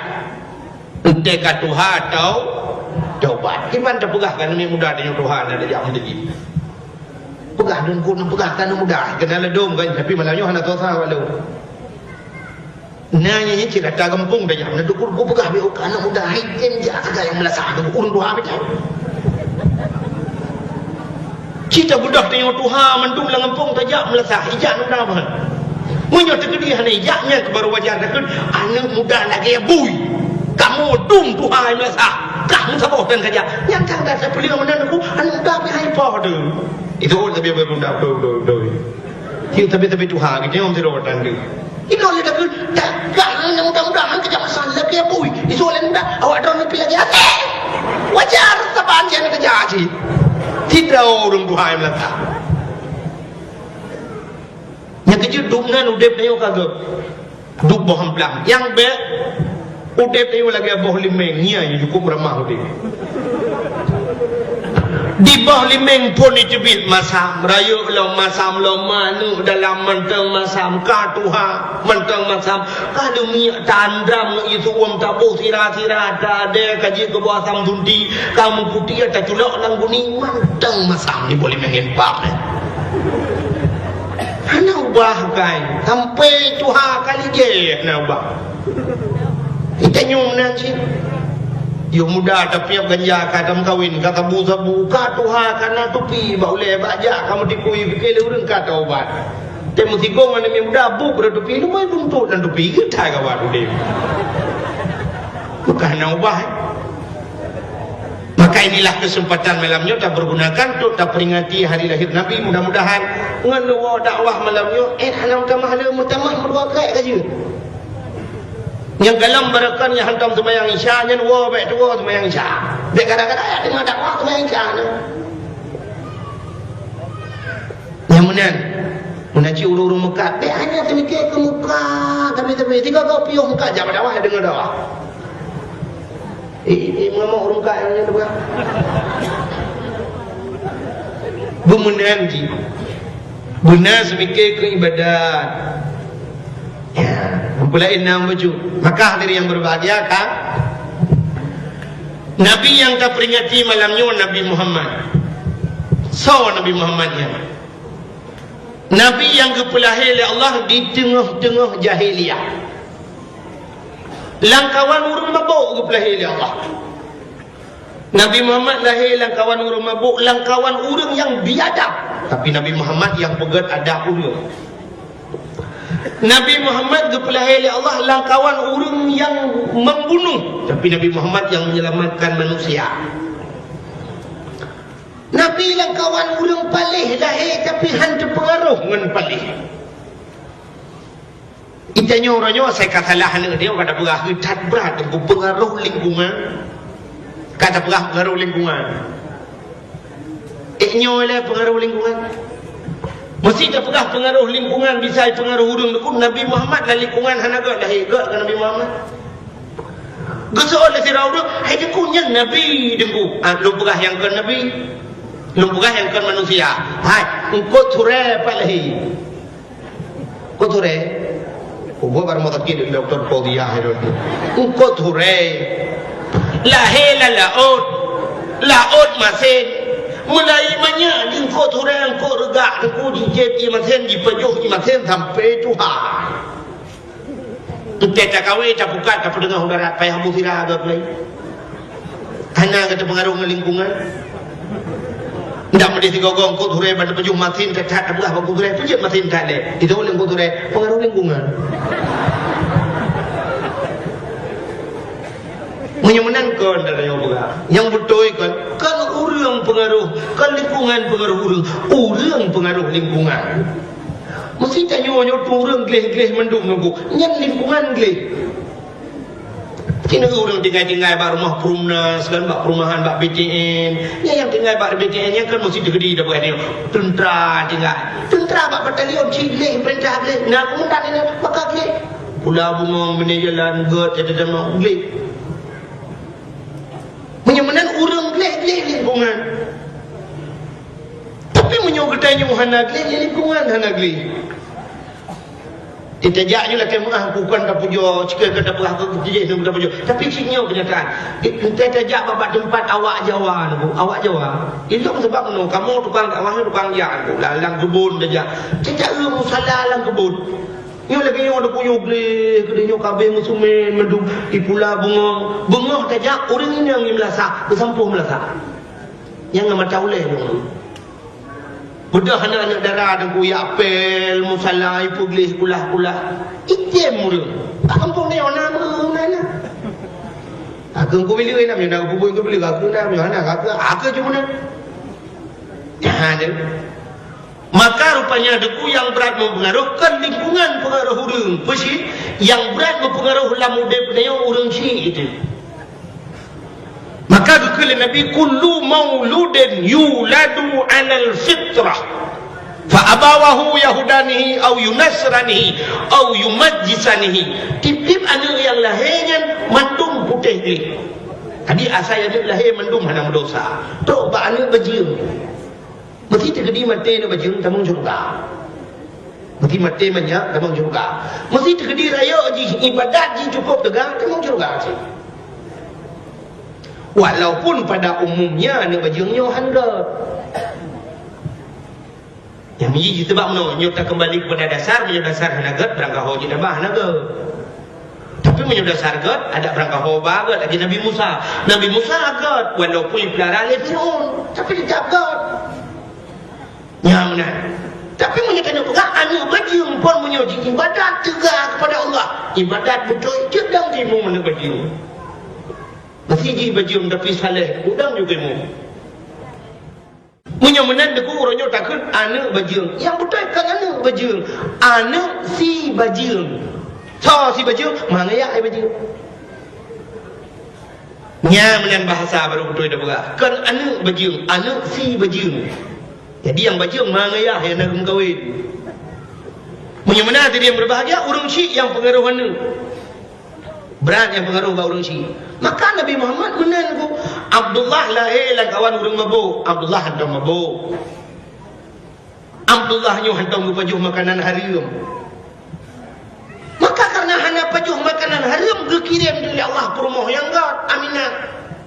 udah ka Tuhan atau coba gimana terpegah kan ini muda dengan Tuhan ada jam begini pegah dan kun pegah kan muda kena ledom kan tapi malahnya hana tosa walau nanya ni cerita kampung dah jam nak dukur gua pegah biu anak muda haijen je agak yang melasak tu urun doa macam kita budak tengok Tuhan mendung lang kampung tajak melasak hijak nak apa munyo tegedi hana hijaknya ke baru wajar dekut anak muda lagi bui kamu dum Tuhan melasak kamu sabot dan kerja yang kang dah saya peling mana aku anak muda pi hai po tu itu orang tapi bermuda do kita tapi Tuhan kita om zero dan tu ino le dak dak mudah-mudahan kerja masalah lagi bui isu le mudah awak drone pi lagi ate wajar saban je kerja haji tidak orang Tuhan melatak yang kerja dumnan udep nayo kagak duk boham belang yang be udep ni lagi boh limeng nya cukup ramah udep di bawah limeng pun dicebit masam rayu lo masam lo manu dalam menteng masam katuha menteng masam kalau minyak tandram itu tabuh sira-sira ada kaji ke bawah sam dundi kamu putih ada culok nang kuning menteng masam ni boleh mengempak ana ubah kai sampai tuha kali je na ubah kita nyum nanti yo muda tapi yang ganja kadam kawin kata bu sabu ka tuha kana tupi ba ule baja kamu dikui fikir urang kata obat temu tigong ane muda bu bertupi lu mai buntut dan tupi kita ka wadu dem bukan ubah maka inilah kesempatan malamnya tak bergunakan untuk tak peringati hari lahir Nabi mudah-mudahan ngeluwa dakwah malamnya alam tamahla mutamah berwakai kaje yang dalam barakan yang hantam sembahyang isya nya dua baik dua sembahyang isya dek kadang-kadang ayat dengar dakwah sembahyang isya yang menan menaci urung-urung Mekah dek hanya terfikir ke muka tapi tiga kau piuh muka jam dakwah dengar dakwah mengamuk urung Mekah yang tu bemenan ji benar semikir ke ibadat mempelai enam baju maka hadirin yang berbahagia kan Nabi yang tak peringati malamnya Nabi Muhammad Nabi Muhammadnya Nabi yang kepelahir oleh Allah di tengah-tengah jahiliyah langkawan urung mabuk kepelahir oleh Allah Nabi Muhammad lahir langkawan urung mabuk langkawan urung yang biadab tapi Nabi Muhammad yang pegat adab urung Nabi Muhammad dipelahir oleh Allah langkawan orang yang membunuh tapi Nabi Muhammad yang menyelamatkan manusia Nabi langkawan orang palih lahir tapi hantu pengaruh dengan palih itanya orangnya saya kata lah dia kata perah hidat berat pengaruh lingkungan kata perah pengaruh lingkungan oleh pengaruh lingkungan mesti tak pernah pengaruh lingkungan bisa pengaruh hurung dekun Nabi Muhammad dan lingkungan hanaga dah hegat ke Nabi Muhammad gesolah sirau tu hai dekunya Nabi dengku lumpurah yang ke Nabi lumpurah yang ke manusia hai engkau ture palahi engkau ture gua baru mau takid Dr. Paudiah itu engkau ture lahela laut masih mulai banyak engkau turang engkau regak engkau dijep imasen dipejuh imasen sampai Tuhan kita tak kawin tak buka tak pendengar udara payah musirah agak lain hanya kata pengaruh lingkungan tidak boleh digogong engkau turang pada pejuh masin tak ada belah engkau turang pejuh masin tak ada itu oleh engkau turang pengaruh lingkungan menyemenangkan dari yang betul kan orang pengaruh kan lingkungan pengaruh orang pengaruh lingkungan mesti tak nyonya orang geleh-geleh mendung nunggu yang lingkungan geleh kena orang tinggal bak rumah perumnas kan bak perumahan bak BTN yang tinggal bak BTN yang kan mesti digedi dah bukan tentera tinggal tentera bak batalion cilih perintah geleh nak kemudian ini maka geleh pula bunga menejalan god ada nama geleh menyemenan orang geleh-geleh lingkungan tapi menyogedanya hana geleh lingkungan hana geleh ditajak je lah kemah bukan tak pujuk jika kata perah ke kejadian semua tak pujuk tapi sinyal kenyataan ditajak bapak tempat awak Jawa awak Jawa itu sebab kamu tukang dakwahnya tukang jalan dalam kebun tajak musalah dalam kebun Yo lagi yo ada punya gele, gedenya kabeh musumen medung di pula bunga tajak orang ini yang melasak, bersampuh melasak. Yang nama tauleh dong. Budak anak-anak darah dan kuya apel, musalah, ipu gele kulah-kulah. Item mulu. Tak kampung ni orang mana? Aku pilih nak nak aku pilih aku nak aku cuma nak. Jangan. Maka rupanya deku yang berat mempengaruhkan lingkungan pengaruh orang pesi yang berat mempengaruh lamude penaya orang si itu. Maka dikatakan Nabi kullu mauludin yuladu 'alal fitrah fa abawahu yahudanihi au yunasranihi au yumajjisanihi. Tip-tip anak yang lahirnya mandum putih ni. Tadi asal anak lahir mandum hana berdosa. Tok ba anak bajing. Mesti terjadi mati nak bajing tamang syurga. Mesti mati banyak tamang syurga. Mesti terjadi raya ji ibadat ji cukup tegang tamang syurga sih. Walaupun pada umumnya anak bajingnya handal. Yang ini sebab mana nyata kembali kepada dasar, menyebab dasar hanagat berangkat haji tabah hanagat. Tapi menyebab dasar gat ada berangkat haji gat lagi Nabi Musa. Nabi Musa gat walaupun pelara oleh Firaun, tapi dia gat. Yang mana? Tapi menyatakan juga anak bajing pun menyuji ibadat tegak kepada Allah. Ibadat betul jedang timu mana bajing. Masih ji bajing tapi saleh, udang juga mu. Menyamanan deku orangnya takut anak bajing. Yang betul kan anak bajing. Anak si bajing. So si bajing, mana ya bajing? Nyamanan bahasa baru betul dah buka. Kan anak bajing, anak si bajing. Jadi yang bajing mana ya yang nak mengkawin. Menyamanan tadi yang berbahagia orang syik yang pengaruh mana? Berat yang pengaruh bau orang syik. Maka Nabi Muhammad menanku Abdullah lahir lah kawan orang mabuk. Abdullah hantar mabuk. Abdullah nyu hantar pajuh makanan haram. Maka karena hanya pajuh makanan haram dikirim dari Allah ke rumah yang gat Aminah.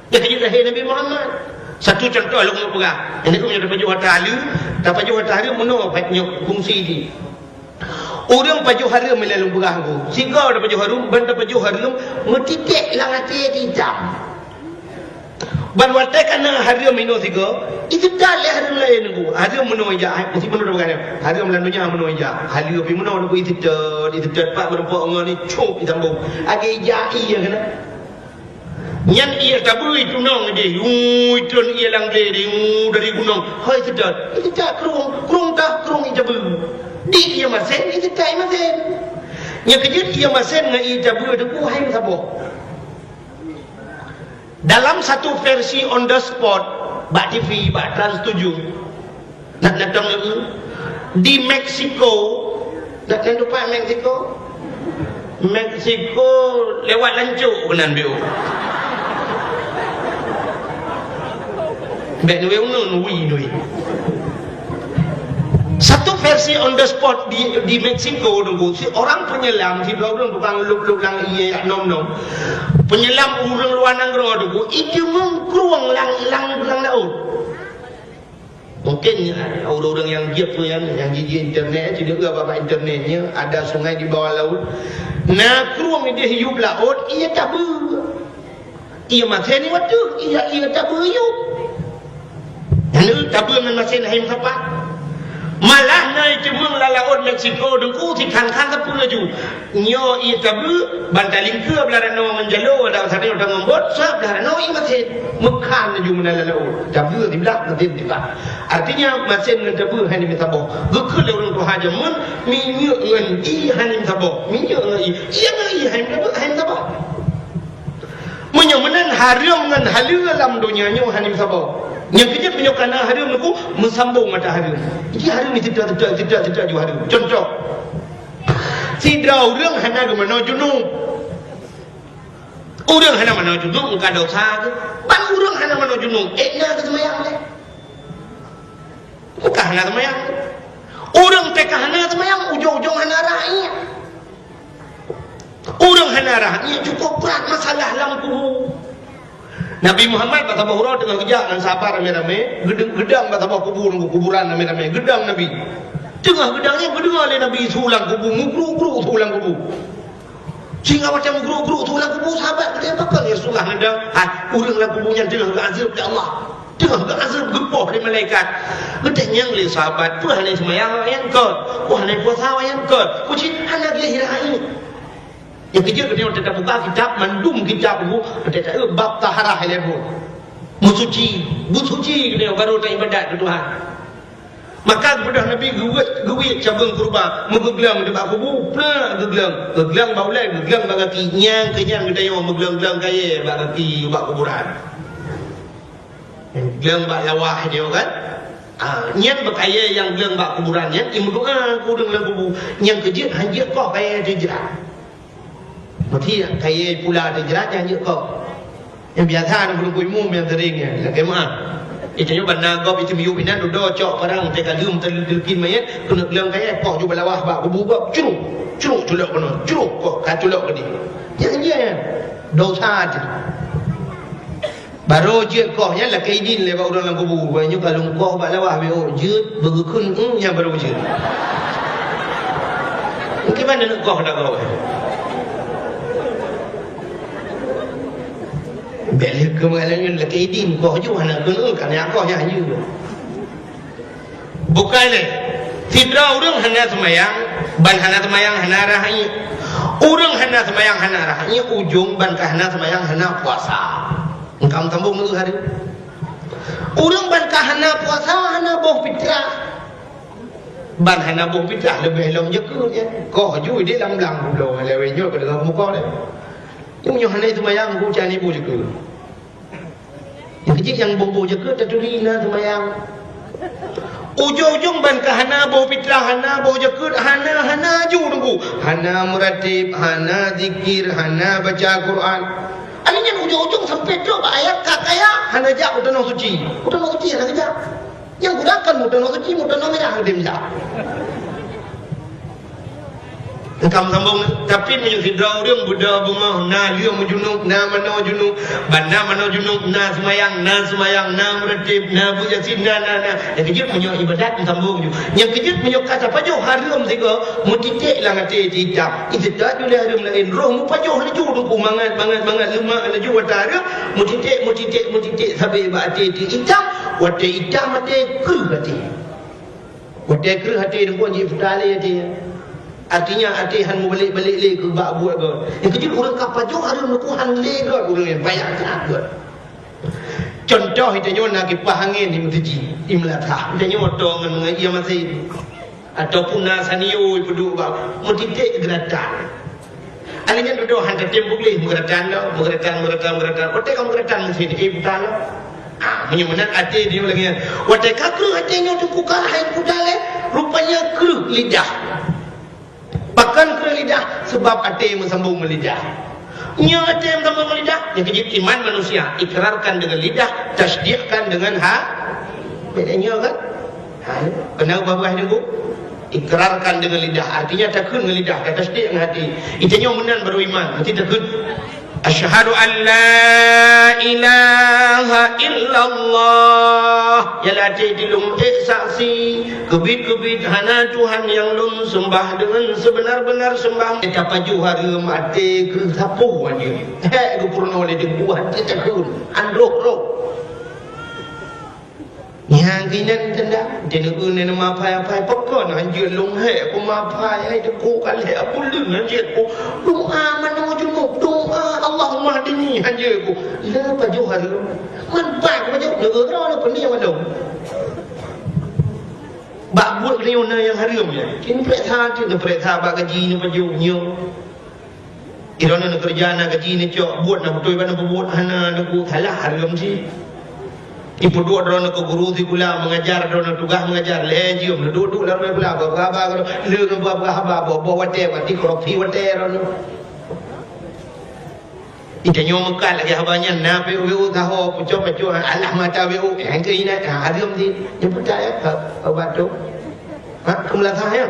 Dia kejut lahir Nabi Muhammad. Satu contoh lu mau pegang. Ini aku punya pajuh harta haram. Tak pajuh harta haram mana patnya fungsi ni. Orang pajuh haram melalui pegang aku. Sehingga ada pajuh haram, benda pajuh haram metitik lang hati hitam. Ban watai kana haram ino tiga, itu dah le haram lain aku. Haram meno aja, mesti meno pegang. Haram lalunya meno aja. Halu pi meno aku itu pak merempok ngani cuk ditambung. Age ja iya kana. Nyan iya tabu itu nong je. Itu iya lang dari gunung. Hai sedar. Itu tak kerung ijabu. Di ia masen itu tak masen. Yang kejut ia masen ngai jabu itu hai sabo. Dalam satu versi on the spot, Bak TV, Bak Trans 7 nak datang itu di Meksiko, nak lupa Meksiko lewat lancuk kenan biu. Bek ni nun wi. Satu versi on the spot di Meksiko dulu, si orang penyelam, si orang tukang lup lang iya nom. Penyelam urang luar negara dulu, itu mengkeruang lang laut. Mungkin orang-orang yang giat tu yang di internet, jadi apa internetnya ada sungai di bawah laut. Nah, keruang dia hidup laut, ia tabu. Ia masih ni waktu, ia tabu hidup. Lalu tabu dengan masih naik apa? Malah naik cemung laut Meksiko dengku si kan tak pula ju. Nyo ia tabu bantaling ke belara no menjalo ada satu orang ngombot sab belara no i masih mekan ju menala laut. Tabu di belak nanti di belak. Artinya masih dengan tabu hani misabo. Gekul orang tu haja mun minyo ngan i hani misabo. Minyo ngan i. Ia ngan i hani misabo. Menyomenan haram ngan halal dalam dunia nyo hani misabo. Yang kejap menyokana haram aku mensambung mata haram. Ini haram ni tidak juga haram. Contoh, si orang hana mana junub. Orang hana mana junub muka dosa ke? Pan orang hana mana junub. Ekna ke semayang ke? Muka hana semayang. Orang teka hana semayang ujung-ujung hana rakyat. Orang hana rakyat cukup berat masalah lampu. Nabi Muhammad kata bahura tengah kerja dengan sahabat rame-rame, gedang kata bah kuburan rame-rame, gedang Nabi. Tengah gedangnya berdengar oleh Nabi sulang kubur, mugru sulang kubur. Sehingga macam mugru sulang kubur sahabat kata apa ya sulang gedang, uranglah kuburnya tengah azab oleh Allah. Tengah azab gempah oleh malaikat. Gedangnya oleh sahabat, tu hanya semayang yang kot, hanya puasa yang kot. Kucing hanya dia hirai. Yang kecil dia tidak buka kitab mandum kitab itu tidak bab taharah lebu musuci dia baru tak ibadat ke Tuhan. Maka kepada Nabi guwit cabang kurba megeglang di bak kubu pula geglang baulai geglang bagaki nyang kenyang gedayo meglang kaya bagaki bak kuburan geglang bak lawah dia kan Nyen berkaya yang bilang bak kuburan nyen imu doa ku dengan kubu yang kejut hanjut kau kaya terjerat mati kaya pula terjerat hanjut kau yang biasa nak belum kuimu yang teringnya lagi mah itu nyo bana gop itu miu binan do cok parang te kalum terkin mayat kena bilang kaya kau juga lawah bak kubu bak curuk culok kono curuk kok ka culok ke dia yang dosa je baru je kau nya lah kaidin le ba orang lang kubu banyak kalau kau ba lawah be je berkun yang baru je mungkin mana nak kau dah kau beli kemalangan la kaidin kau je mana kena kan ya kau nya je bukan le tidak orang hanya semayang ban hana semayang hana rahai orang hana semayang hana rahai ujung ban hana semayang hana puasa engkau tambung mulu hari orang ban kahana puasa hana boh fitrah ban hana boh fitrah lebih long je ke kau ju dia lang-lang lo lewe nyo ke dengan muka dia yang nyo hana semayang ku cani bu je ke yang kecil yang bobo je ke tatulina semayang ujung-ujung ban kahana boh fitrah hana boh je ke hana ju nunggu hana meratib hana zikir hana baca Quran. Alinya ujung-ujung sampai tu ayat kakaya hana jak utanong suci hana jak yang gunakan utanong suci utanong merah dia jak engkau sambung tapi menyusih draudung buddha bunga na liu menjunuk na mano junuk banda mano junuk na semayang na meratib na bujasin na yang kejut menyuk ibadat sambung ju yang kejut menyuk kata pajuh harum sego mutitik lang ate tidak itu tak boleh harum lain roh mu pajuh ni ju dungku mangat luma ana ju watara mutitik sampai ba ate hitam wate hitam ate kru hati dungku ji futale ate artinya atihan mu balik-balik le ke bak buat ke yang kecil orang kapal jauh ada nak kuhan le ke orang yang banyak sangat contoh kita nyo nak kipas angin di mesti imlatah kita nyo dong dengan ia masih ataupun nasanio peduk bak mutitik gerakan alinya duduk hantar tembok le gerakan otak kamu gerakan mesti ibutan menyumenat ati dia lagi otak kru hatinya tu kukah hai kudale rupanya kru lidah bahkan ke lidah sebab hati bersambung lidah nya hati bersambung lidah yang kejip iman manusia ikrarkan dengan lidah tasdiqkan dengan bedanya kan kenapa bahas itu ikrarkan dengan lidah artinya takun dengan lidah tasdiq dengan hati itu menan baru iman mesti takun asyhadu an la ilaha illallah ya latih dilum saksi kebit hana Tuhan yang lum sembah dengan sebenar-benar sembah kita paju hari mati ke sapu aja ke purno le dibuat kita kun androh yang kinan tenda denu ne ma pai pokon anjir lung he ko ma pai ai de ko kale apulun anjir ko doa mano junuk doa Allahumma hadini anjir ko la paju hari man pai ko paju negara lo pening mano bak buat ni ona yang harum ya kini periksa bak gaji ni paju nyo irona nak kerja nak gaji ni cok buat nak betul mana buat hana nak salah harum si ibu dua drone ke guru di kula mengajar drone tugas mengajar lejium duduk lalu kula baba le baba bawa wate wati kopi wate drone ite nyom kal lagi habanya na pe u tahu pucuk Allah mata u yang ke ina harum di jemput ya batu kumla saya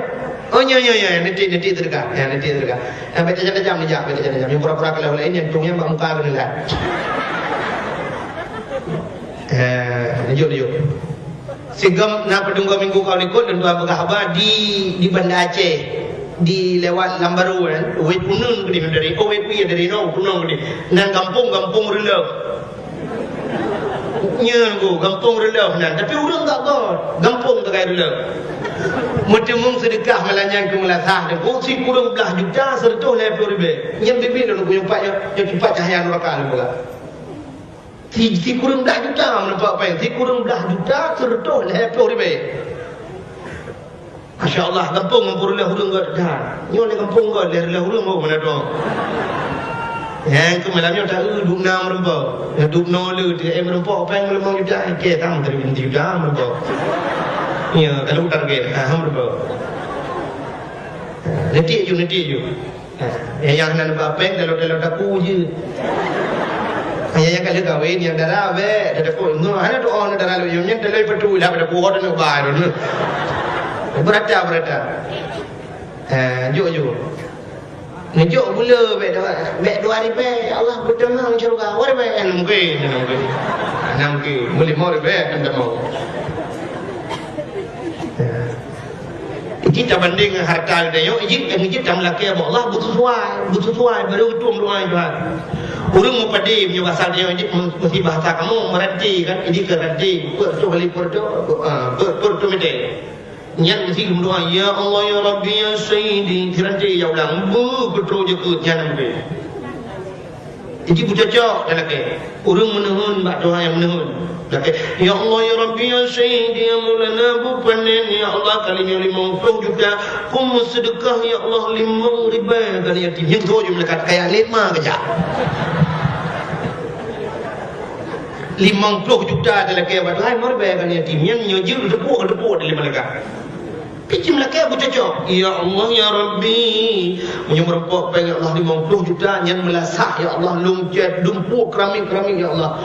oh nya nanti terdekat nanti terdekat baca jam ni jam yang pura-pura kalau lain yang tungnya muka benar Lanjut. Sigam na pedungga minggu kau ikut dan dua berkhabar di Banda Aceh di lewat Lambaru kan wait punun ke dari dari no punun ke nan kampung relaf nya go kampung relaf nan tapi urang tak god kampung tak kaya relaf mutimung sedekah melanyang ke melasah dan si kurang belah juta serta lepo ribe yang bibi lu punya yang cepat cahaya neraka lu pula si kurang belah juta nampak apa si kurang belah juta serta lepo ribe Masya Allah kampung ngampur lah hurung god dah nyo ni kampung god le hurung mau mana dong Yang ke malamnya tak duk nam rempa. Duk no le dia rempa apa yang lemong juga ke tam tadi binti juga rempa. Ya kalau target ham rempa. Nanti je. Yang nak apa dalam daku je. Yang kalau kahwin yang darah be, daku no ada doa darah lu yang dalai petu lah pada pohon nak bayar tu. Berata. Jujur. Ngejuk gula baik 2 hari baik Allah berdengar syurga. Wari baik mungkin. Boleh mau baik anda mau. Kita banding harta dia yo ijit tam laki Allah butuh suai baru tuang doa Tuhan. Urang mau padi punya bahasa dia mesti bahasa kamu merati kan ini kerati tu kali pertu mede. Nyan mesti doa ya Allah ya Rabbi ya Sayyidi kerati ya ulang betul je ke nyan be. Jadi bucacak lelaki. Urang menuhun bak doa yang menuhun. Lelaki, ya Allah ya Rabbi ya Sayyidi ya Maulana bupanen ya Allah kalinya 50 juta kum sedekah ya Allah 5 riba kali yatim. Yang tu je melekat kayak 5 kejap. 50 juta lelaki buat hai mau riba kali yatim. Yang nyojil depuk dari melekat. Picim lelaki bucacak. Ya Allah ya Rabbi menyemrepok pengen Allah 50 juta yang melasak ya Allah lumcat dumpuk keramik ya Allah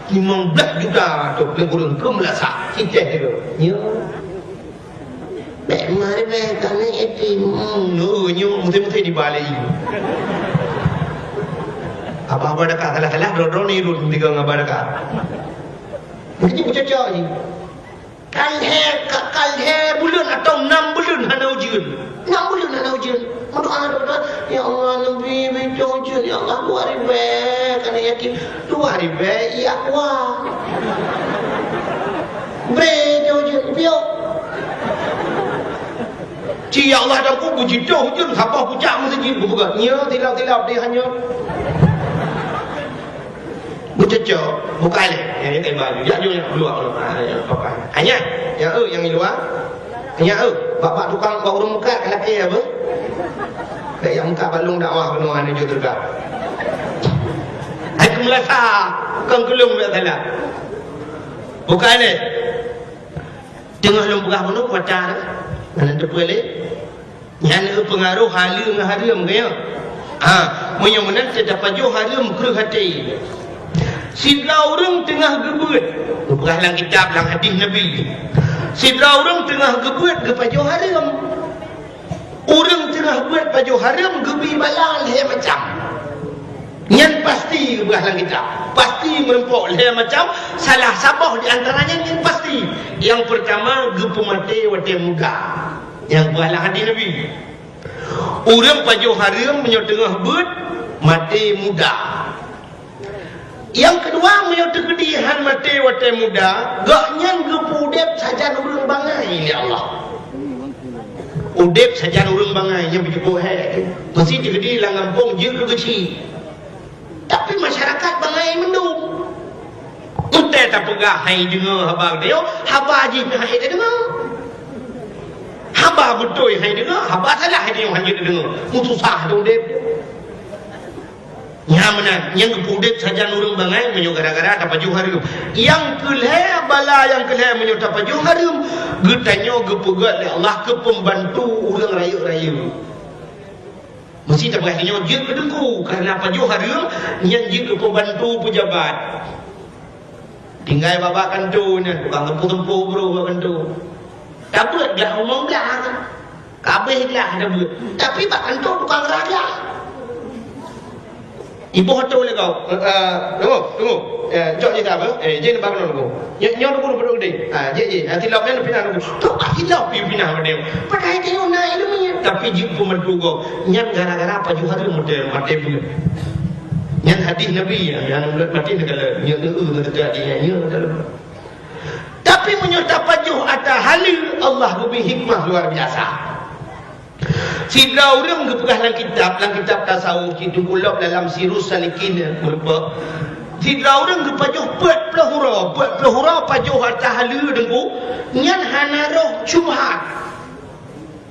15 juta tu pelengkurun ke melasak cicet tu ya baik mari baik kami yatim nyu mesti dibalik apa dekat salah dodol ni dulu tiga ngaba dekat ini bucacak ni kalhe bulan atau 6 bulan hana ujian 6 bulan hana ujian doa ya Allah nabi ujian ya Allah 2 ribu kan yatim 2 ribu ya wah bre ujian bio ci ya Allah dah ku puji doh ujian siapa pucak masjid bukan nya tilap dia hanya bucacak bukan yang ini baju ya jom luar apa hanya yang luar hanya bapak tukang bau muka lelaki apa dak yang muka balung dakwah penuh ane juga tergap aku melasa kang kelung dak salah bukan ni tengah lom pegah penuh baca mana tu boleh yang pengaruh halim haram gaya punya mana terdapat jauh haram ke hati sidra orang tengah gebut bukan dalam kitab dalam hadis Nabi sidra orang tengah gebut ke baju haram orang tengah buat baju haram gebi balal he macam nyan pasti bukan dalam kitab pasti merempok he macam salah sabah di antaranya nyan pasti yang pertama gepu mati wate muda yang bukan dalam hadis Nabi orang baju haram menyo tengah but mati muda. Yang kedua menyatu kedihan mati wate muda gaknya gepudep saja urang bangai ya Allah udep saja urang bangai yang begitu he mesti digedi lang kampung je ke kecil tapi masyarakat bangai mendung ute tak pegah hai dengar haba dia haba ji hai dengar haba betul hai dengar haba salah dia hanya dengar mutusah udep Nyamanan yang kepudek saja nurung bangai menyo gara-gara dapat baju harum. Yang keleh bala yang keleh menyo dapat baju harum. Getanyo gepegat le Allah ke pembantu urang raya-raya. Mesti tak berhentinya je kedengku karena baju harum yang je ke pembantu pejabat. Tinggal babak kantu ni tukang tempuh-tempuh bro babak kantu. Tak buat dah omong dah. Kabeh dah dah buat. Tapi bak kantu tukang raja. Ibu hotel le kau. Tunggu. Jok je apa? Je nak bangun aku. Nyo dulu duduk gede. Je. Tilap ni pindah aku. Tu tilap pindah dia. Pakai tengok naik ilmunya. Tapi je pemandu kau. Nyan gara-gara apa juga tu model mati pun. Nyan hadis Nabi yang mati negara. Nyo dekat dia. Tapi menyerta pajuh atas halil Allah lebih hikmah luar biasa. Sidra orang kepegah dalam kitab tasawuf itu pula dalam Sirus Salikin berupa sidra orang kepajuh buat pelahura pajuh atas halil dengku nyan hanaroh syubhat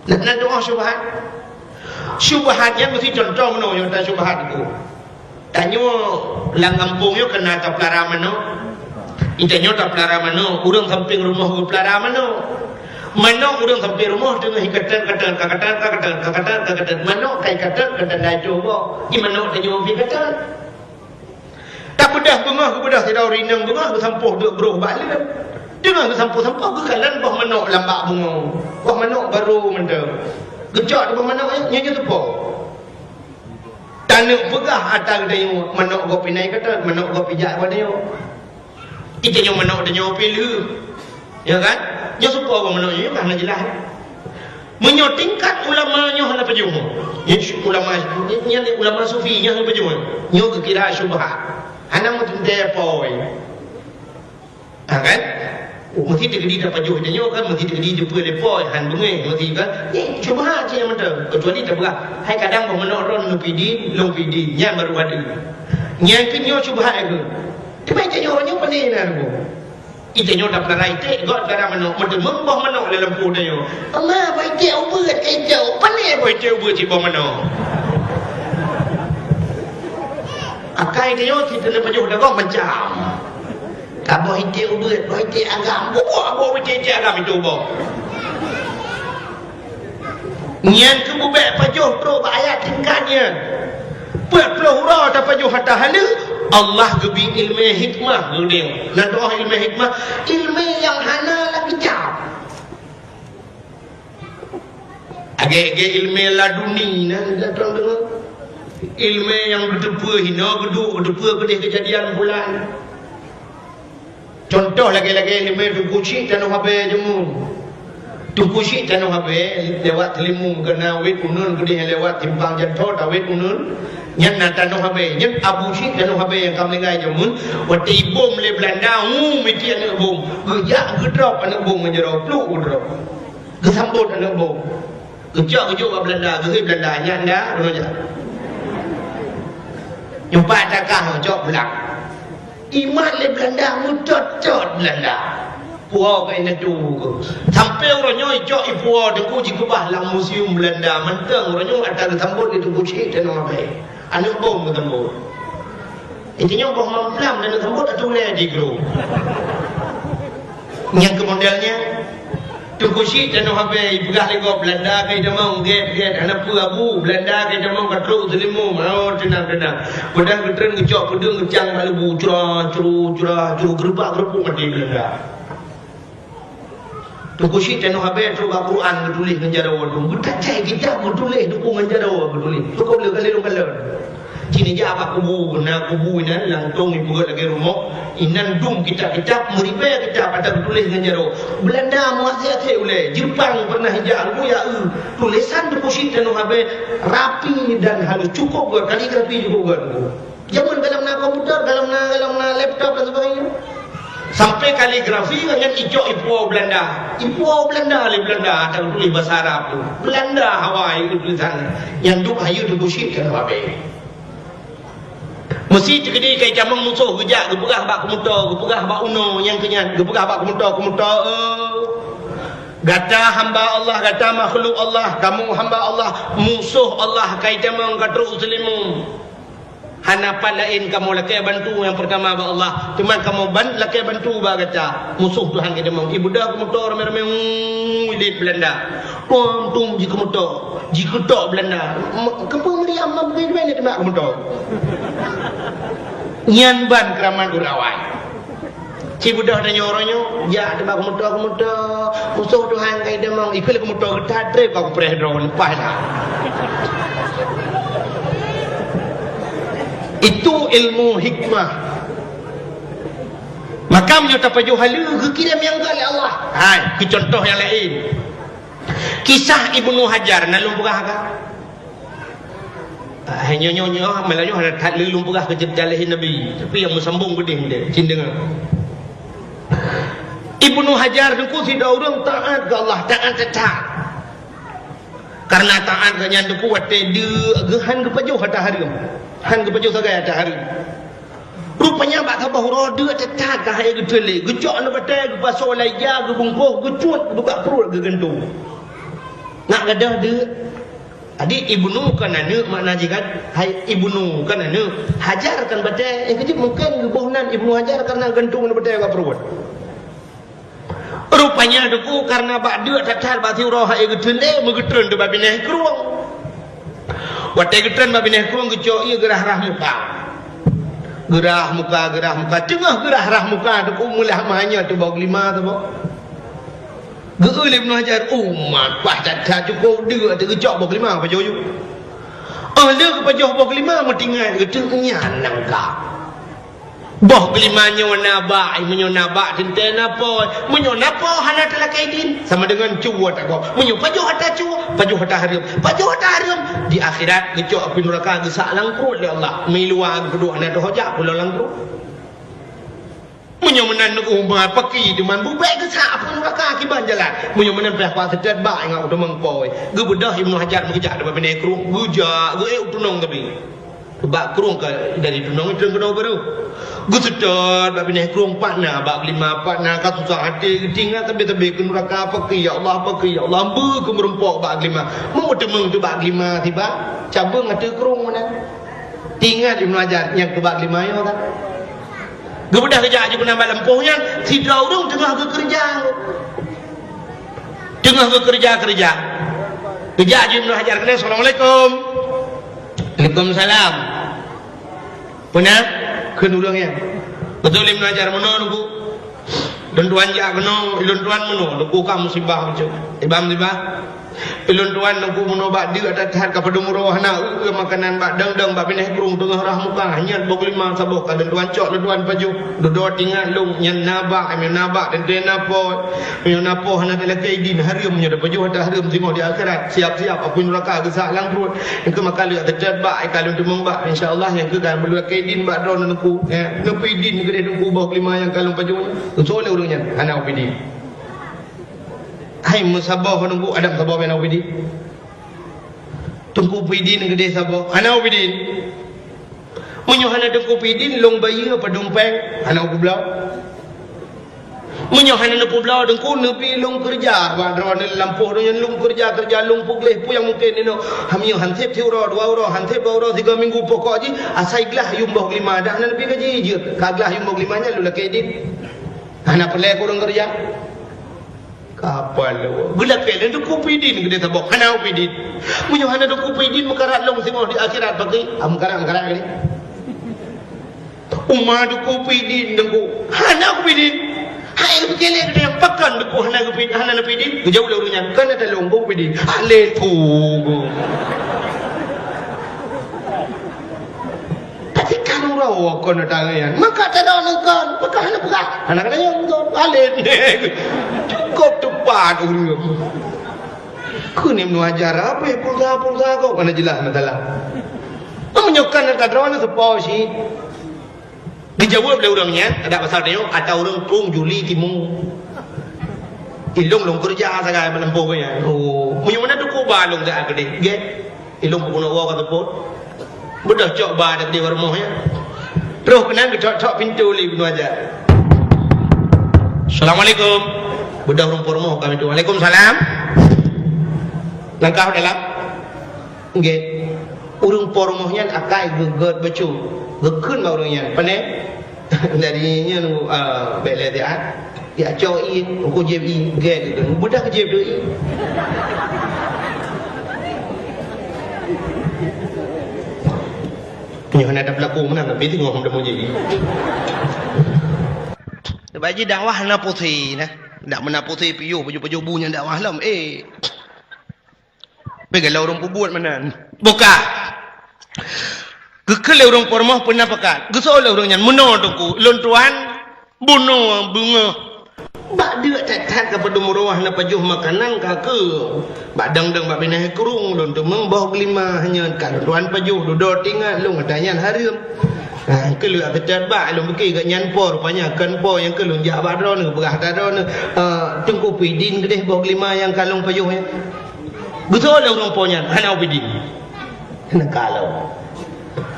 nak doa syubhat yang mesti contoh mana yang tak syubhat itu Tanyo lang kampung yo kena tak pelara mano. Intanyo tak pelara mano, urang samping rumah go pelara mano. Mano urang samping rumah dengan hikatan mano kai katan dah coba. I mano tanyo bi katan. Tak pedah bunga tidak rinang bunga sampuh duk beruh balik. Dengan sampuh-sampuh ke kalan bah mano lambak bunga. Bah mano baru mendem. Gejak bah mano nya tepo. Tanuk pegah atas dayu manok go pinai kata manok go pijak pada yo. Kita nyo manok de nyo pilu. Ya kan? Nyo supo go manok nyo kan jelas. Menyo tingkat ulama nyo hala pejung. Ya ulama nya ulama sufi nya hala pejung. Nyo ke kira syubhat. Hana mutun depoi. Ha kan? Mesti digedi dapat juh dia kan mesti digedi jumpa lepoi han bungai mesti kan ni cuma aja yang ada kecuali tak berat hai kadang menonron lupidi nyan baru ada nyan kinyo cuba aku tiba je nyo pandai nak aku ite nyo dak perai te god cara menok mendemeng boh menok le lempu dia yo Allah bai te ubet kai jauh pandai bai te ubet ci boh menok akai dia kita nak pajuh dak macam Kabo hiti ubet, bo hiti agam, bo hiti agam itu bo. Nyan ke ubet pajuh pro ayat tingkatnya. Buat pro hurau tak pajuh hatta halu. Allah gebi ilmu hikmah guding. Nak doa ilmu hikmah, ilmu yang hana lagi jauh. Age ilmu laduni nan datang dengar. Ilmu yang berdepa hina geduk kejadian bulan. Contoh lagi-lagi ilmu tukusi tanah habis jemu. Tukusi tanah habis lewat telimung kena wet unun gede lewat timbang jantor wet unun. Nyan tanah habis, nyan abusi tanah habis yang kami ngai jemu. Wati bom le Belanda, mesti anak bom. Gejak gedrop anak bom menjerau pluk gedrop. Gesambut anak bom. Gejak Belanda, gehoi Belanda nyan dah roja. Nyumpa takah jok belak. Iman le Belanda mutot Belanda. Puau kai nadu ko. Sampai orang nyoi jok i puau de ku ji ku bah lang museum Belanda menteng orang nyoi ada sambut itu ku cik dan apa. Anu bom ketemu. Intinya bom mamplam dan sambut atu le di gro. Yang ke modelnya Tukusi dan habai pegah lego Belanda kai demang get anak abu Belanda kai demang katru selimu mau tenang pedang ketren ngejok pedang ngecang balebu curah gerbak mati Belanda. Tukusi dan habai tu Al-Quran tulis ngejarawa tu budak cai kita tulis dukung ngejarawa tulis cukup le kali kalon Cini je apa kubu ina langtung ibu lagi rumah inan dum kita meribe kita pada tulis dengan jaro Belanda muasir oleh Jepang pernah hijau ya tulisan deposit dan habe rapi dan halus cukup buat kaligrafi juga buat zaman dalam komputer dalam laptop dan sebagainya sampai kaligrafi dengan hijau ipuau Belanda le Belanda ada tulis bahasa Arab tu Belanda Hawaii tulisan yang duk hayu deposit dan habe mesti tegedi kai jamang musuh gejak geberah bak komuter geberah bak uno yang kenyan geberah bak komuter gata hamba Allah gata makhluk Allah kamu hamba Allah musuh Allah kai jamang katru muslimu hanapan lain kamu lakai bantu yang pertama ba Allah cuma kamu lakai bantu ba gata musuh Tuhan kai jamang ibu dah komuter rame-rame di Belanda tum ji komuter ji ketok Belanda kepung Meriam begini mana demak komuter nyan ban keraman urawai ci budah dan nyoronyo ya demak komuter musuh Tuhan kai demang ikut komuter getat trip aku preh drone lepas lah itu ilmu hikmah makamnya tapajuh halu kirim yang kali Allah hai ke contoh yang lain kisah Ibnu Hajar nak lumpurah ke hanya nyonya Melayu ada tak lumpurah ke jalahin Nabi tapi yang bersambung beding dia cin dengar Ibnu Hajar dengku tidak orang taat ke Allah taat tetap karena taat ke yang dengku wate dia gehan ke pajuh hatta hari han ke pajuh sagai hatta hari rupanya bak tabah roda tetap ke hai ke tele gejok na batai ke pasal laia ke bungkuh gecut buka perut ke gentung nak gadah dia Adik ibnu kan anak makna kan hai ibnu kan anak hajarkan badai yang kecil mungkin gebuhnan ibnu hajar karena gantung badai kat perut rupanya deku karena bak dia tatar bati roh ai getende megetren de babineh kruang watai getren babineh kruang gejo ia gerah muka tengah gerah muka deku mulah mahnya tu bau 5 tu bau Geul Ibnu Hajar umat pah tak cukup dia tergejok bau 5 apa joyo. Dia ke pajoh bau 5 metingan getengnya nangka. Bau 5 nya naba menyo naba tenten apa? Menyo napa hana telakaidin sama dengan cuwa tak kau. Menyo pajoh hata cuwa, pajoh hata harum. Di akhirat gejok api neraka gesak langkrut ya Allah. Miluang kedua anak hojak pula langkrut. Menyomenan umat pakai dengan bubek ke sak pun neraka akibat jalan menyomenan pihak kuasa sedat bak ngau udah mengpoi ge bedah Ibnu Hajar mengejak depan benda kerung gujak ge utunong tapi bak kerung ke dari tunong itu kena baru ge sedat bak benda kerung patna bak 5 patna ka susah hati tinggal tapi ke neraka pakai ya Allah ambu ke merempok bak 5 mau demeng tu bak 5 tiba cabang ada kerung mana tinggal Ibnu Hajar yang ke bak 5 ya kan Gebedah kerja aja pun nambah lempuhnya si Daudung tengah kerja kerja aja Ibnu Hajar kena Assalamualaikum Waalaikumsalam punya kenurangnya betul Ibnu Hajar menunggu dan tuan jak menung ilun tuan menung nunggu kamu musibah macam tiba ilun tuan nunggu menobak dia datang kepada murohana makanan bak dang bak bineh kurung tengah rah muka hanya 25 sabuk dan tuan cok tuan paju duduk tinggal lung nyan nabak dan dia napo hana dalam kaidin harium nya dah paju hata harium tengok di akhirat siap-siap apa neraka gesak langkrut yang ke makal dia terjad bak kalau demeng bak insyaallah yang ke kan belu kaidin bak dron nunggu nepi din gede nunggu bau 5 yang kalung paju soleh urangnya hana opidi hai musabah nunggu adam sabah ben opidi tunggu pidin gede sabah ana opidi munyo hana tunggu pidin long bayi apa dompeng ana ublau munyo hana nepu blau dengku nepi long kerja ba drone lampuh do long kerja long pugleh pu yang mungkin ino hamio hantep tiuro 2 euro hantep 2 euro 3 minggu pokok ji asai gelah yum bau 5 dah hana nepi gaji je kaglah yum bau 5 nya lu lakedin hana pelek kurang kerja kapal lu gula pelen tu kupidin gede tabok hana upidin munyo hana do kupidin makarat long singo di akhirat bagi amkarat gini umma do kupidin dengku hana kupidin hai bekele gede yang pakan dengku hana kupidin jauh le urunya kan ada long kupidin ale tugu kan rawa kon tangan maka tadon kon maka hana buka hana kada yang kon ale cukup tepat urang kun Ibnu Hajar apa pulsa kau mana jelas masalah menyokan kadron sepo si dijawab oleh orangnya ada pasal dia kata orang tung Juli timung ilung long kerja sagai menempuh nya oh munyo mana tu ko balong dak gede ge ilung puno wa kata pot bedah cok ba dak di rumahnya terus kenan cok pintu Ibnu Hajar Assalamualaikum bedah rumah kami tu Waalaikumsalam langkah dalam nggih urung pormohnya akai geget becu gekeun ba urangnya pane darinya nu bele dia ya coi ko jebi ge bedah ke jebi punya ada berlaku mana tapi tengok hom demo jadi baji dakwah na putih nah ndak mena putih piyu baju bunya dakwah lam pegalau orang buat mana buka gekele orang pormoh pernah pakat gesol orang nyan meno tuku lon tuan bunuh bunga bak dia tak kepada murawah na pajuh makanan ka ke bak dang bak binah kurung lon tu membah 5 hanya kan tuan pajuh duduk tinggal long adanya harium ke lu akat bak long beki gak nyan por rupanya kan por yang ke long jak bak dron berah dadon tengku pidin gedeh bah 5 yang kalong pajuhnya gesol orang pornya hana pidin hana kalau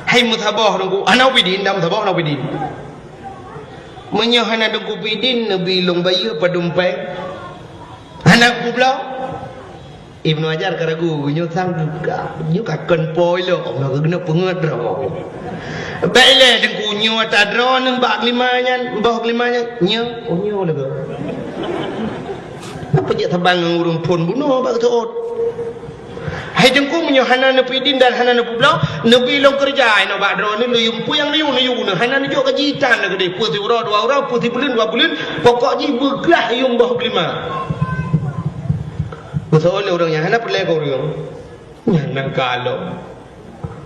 hai musabah nunggu hana pidin dam sabah hana pidin menyahana dengku pidin nabi long bayi padumpeng hana kublau Ibnu Hajar karagu nyo sang nyo kakon poi lo nak kena pengedro. Baiklah dengku nyo tadro nang bak limanya, bah limanya nyo nyo lagu. Apa je tabang ngurung pun bunuh bak tuot. Hai dengku menyo hana nepi din dan hana nepi blau, nebi long kerja no bak dro ni luyum puyang liu ni yu hana ni jo kajitan nak de putih ura dua ura putih bulan dua bulan pokok ji bergelah yung bah lima. Betul orang yang hendak pergi ke orang yang nak kalau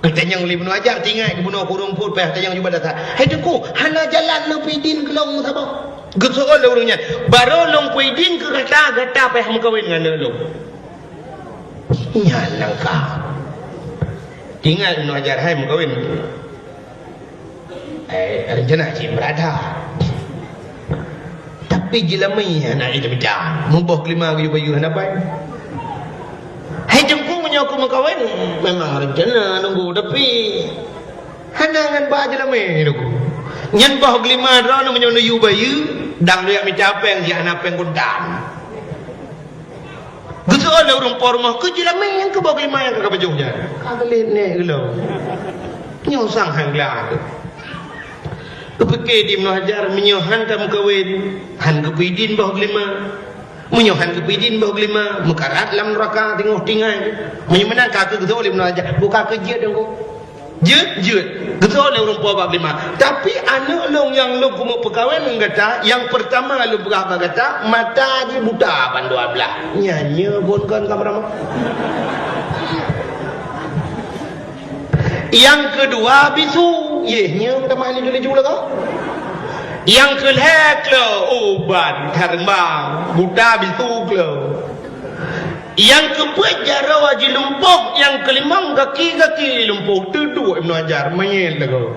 kita yang lebih ajar tinggal ke bunuh kurung pun peh yang juga datang hai deku hana jalan no pidin kelong apa betul orangnya baru long pidin ke gata peh mengkawin dengan lo yang nak tinggal no ajar hai mengkawin rencana cik berada tapi jelamai anak itu beda mubah kelima ke bayu hanapai hai jengku menyoku mengkawin memang rencana nunggu tapi hanangan ba jelamai nunggu nyan bah kelima dra nu menyono yu bayu dang liak micapeng si anak peng kundan betul ada orang pormah ke jelamai yang ke bah kelima yang ke bajunya kagelit ne gelo nyosang hangla kepeke di Hajar menyohan kamu kawin han kepidin bah kelima menyohan kepidin bah kelima mekarat lam neraka tengok tinggal menyemenang kaki betul Ibnu Hajar buka kerja dengku jet betul orang puas bah kelima tapi anak long yang long kumu perkawin kata yang pertama lu berapa kata mata je buta pan 12 nyanyi pun kan kamera yang kedua bisu yehnya kita main jule-jule kau yang kelek lo uban terbang buta bisu lo yang keempat jara wajib lumpuh yang kelima kaki lumpuh tu Ibnu Hajar main lah kau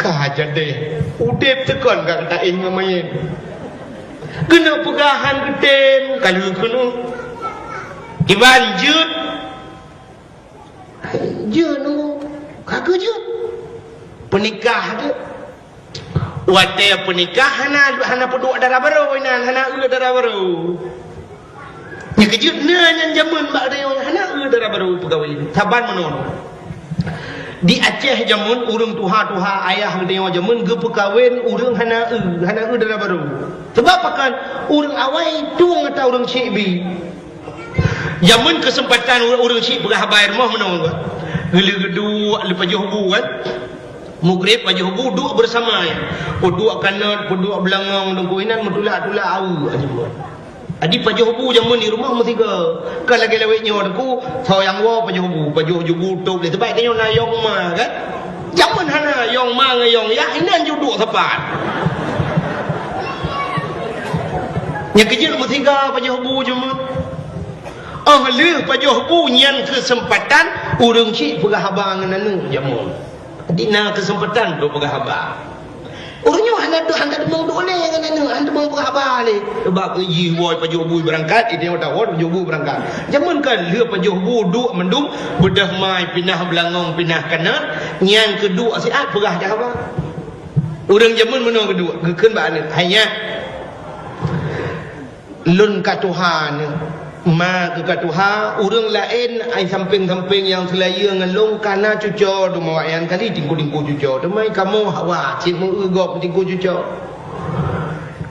kajar deh udep tekan kat tak ingin main kena pegahan ketem kalau kena iban jut nunggu kagak je penikah dia wate penikah hana peduk darah baru hana darah baru nya kejut nanya zaman bak dia hana darah baru pegawai saban menon di Aceh jamun urang tuha ayah dia jamun ge pekawin urang hana darah baru sebab akan urang awai tuang atau urang cibi zaman kesempatan orang syik berhabar rumah menang gila kedua lepas juhubu kan mugrib pagi hubu duduk bersama duduk kanan duduk belangang nungguinan mentulak au adi pagi hubu zaman di rumah mesti ke kan lagi lewetnya aku sayang wa pagi hubu tu boleh terbaik kan yong ma kan zaman hana yong ma ngayong ya inan duduk sepat yang kecil mesti ke pagi hubu zaman lu pajuh bunyian kesempatan urang cik berhabar dengan anu jamu dina kesempatan do berhabar urangnya handa demang do le dengan anu handa demang berhabar le sebab ji boy pajuh bui berangkat ini dah wad pajuh bui berangkat jaman kan lu pajuh bu duk mendung bedah mai pindah belangong pindah kanan yang kedua siat berah dah apa urang jaman menang kedua keun ba anu hanya lun ka Tuhan ma ke Tuhan urang lain ai samping-samping yang selaya ngelong kana cuco do mawayan kali tingku-tingku cuco do mai kamu hawa cik mu ugop tingku cuco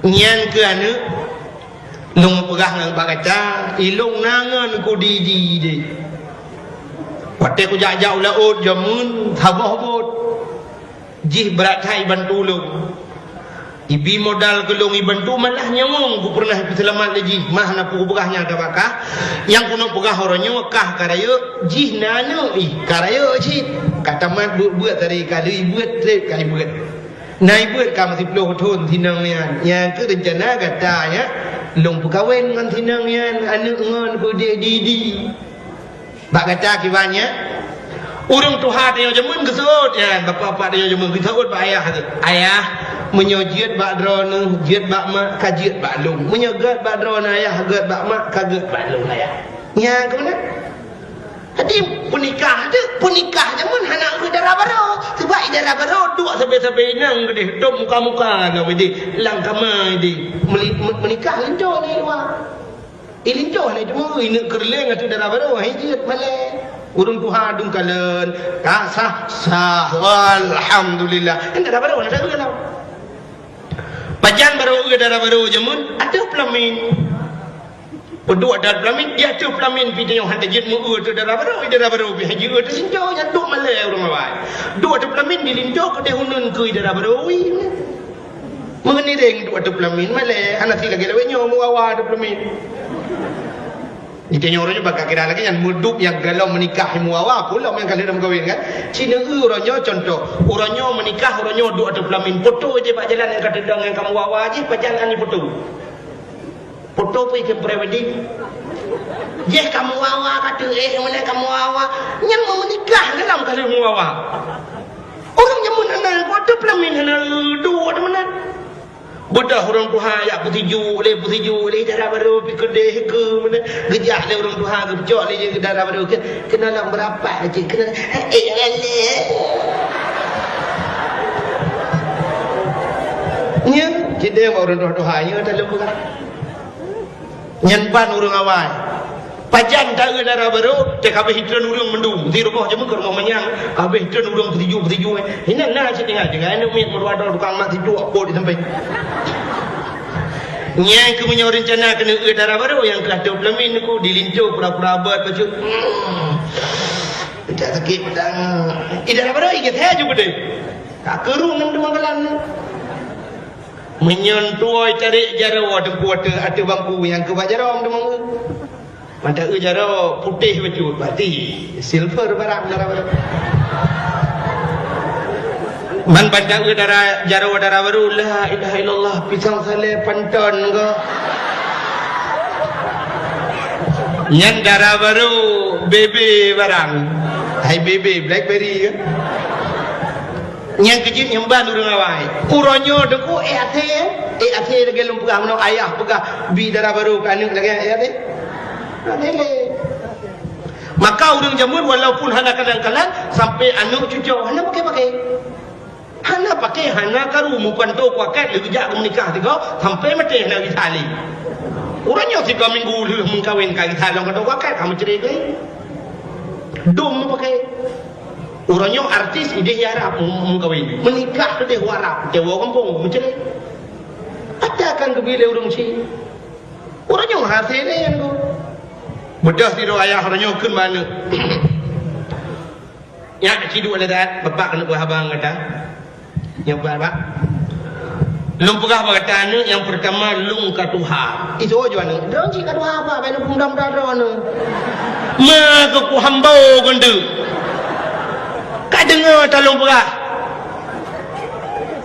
nyan ke anu long perah nang bagata ilong nangan ku di de pate ku jauh laut jamun thabah bot jih berat hai bantu lo ibi modal kelong ibantu malah nyamong ku pernah selamat lagi mah na pu berahnya ka bakah yang kuno pegah orangnya kah karayo jih nanu karayo cik kata mat buat tadi kali buat kali buat nai buat kam 10 tahun tinang yang ke rencana katanya long perkahwin dengan tinang yang anak ngan ku di bak kata kibannya urang tuha dia jamun kesut ya bapa dia jamun kesut ba ayah menyojit bak drone jit bak mak kajit bak long menyegat bak drone ayah gat bak mak kaget bak long ayah nya kemana hadi penikah jamun hana ke darah baru sebab darah baru duk sampai nang gede dom muka-muka ngau di lang kamai di menikah lendo ni wah Ilincoh ni cuma ini kerleng atau darah baru hijit malai. Urung Tuhan dung kalen sah alhamdulillah. Kan darah baru ada ke dalam. Pajan baru ke darah baru jamun ada pelamin. Peduk ada pelamin dia tu pelamin video hantar jit mu tu darah baru bi haji tu sinjau nya duk malai urang awai. Duk ada pelamin dilincoh ke dehunun ke darah baru wi. Mengeni reng duk ada pelamin malai anak si lagi lawe nyo mu awa ada pelamin. Itanya orangnya bakal kira lagi yang muduk yang galau menikah muawa pula yang kali dalam kahwin kan. Cina orangnya contoh, orangnya menikah orangnya duk ada pelamin foto je pak jalan yang kata dang yang kamu wawa je pak jalan ni foto. Foto pergi ke pre-wedding. Je kamu wawa kata mana kamu wawa yang mau menikah dalam kali muawa. Orangnya mana foto pelamin hana duk ada mana. Bodah orang Tuhan ya putiju le darah baru pi kedeh ke mana gejak le orang Tuhan ke pecok le je darah baru ke kenalan berapa je kenal le nya kita orang Tuhan nya tak lupa nyan ban orang awal pajan tak ke darah baru te kabeh hidran urang mendung di rumah je ke rumah manyang kabeh hidran urang putiju hina nah je tengah jangan anu mit merwada tukang mak tidur apa di sampai yang aku punya rencana kena ke darah baru yang kelas 12 min aku dilincu pura-pura abad baju tidak sakit dan darah baru ingat saya juga deh tak kerung nang demang kalan menyentuh tarik jarawa tempat ada bangku yang ke bajarom demang mata jarawa putih baju berarti silver barang darah baru man pandang ke darah jarawa darah baru la ilaha illallah pisang saleh panton ke nyan darah baru bebe barang hai bebe blackberry ke nyan kecil nyemban urang awai uronyo deku ate lagi lum pegang no ayah pegang bi darah baru kan lagi ate maka urang jamun walaupun hana kadang-kadang sampai anu cucu hana pakai hana pakai hana karu mukan tu kuakat lagi jak menikah tiga sampai mati hana ditali orangnya 3 minggu lu mengkawin kali talong kata kuakat kamu cerai ke dom pakai orangnya artis ide harap mengkawin menikah tu dia harap dewa kampung mencerai ada kan kebile urang si orangnya hasil ni yang tu bedah tidur ayah orangnya kun mana ya cidu ada dat bapak kena buah abang kata yang berapa lung pegah kata anu yang pertama lung katuha itu aja anu dong si katuha apa ben pundam daro anu ma ku hambau gendu ka dengar talung pegah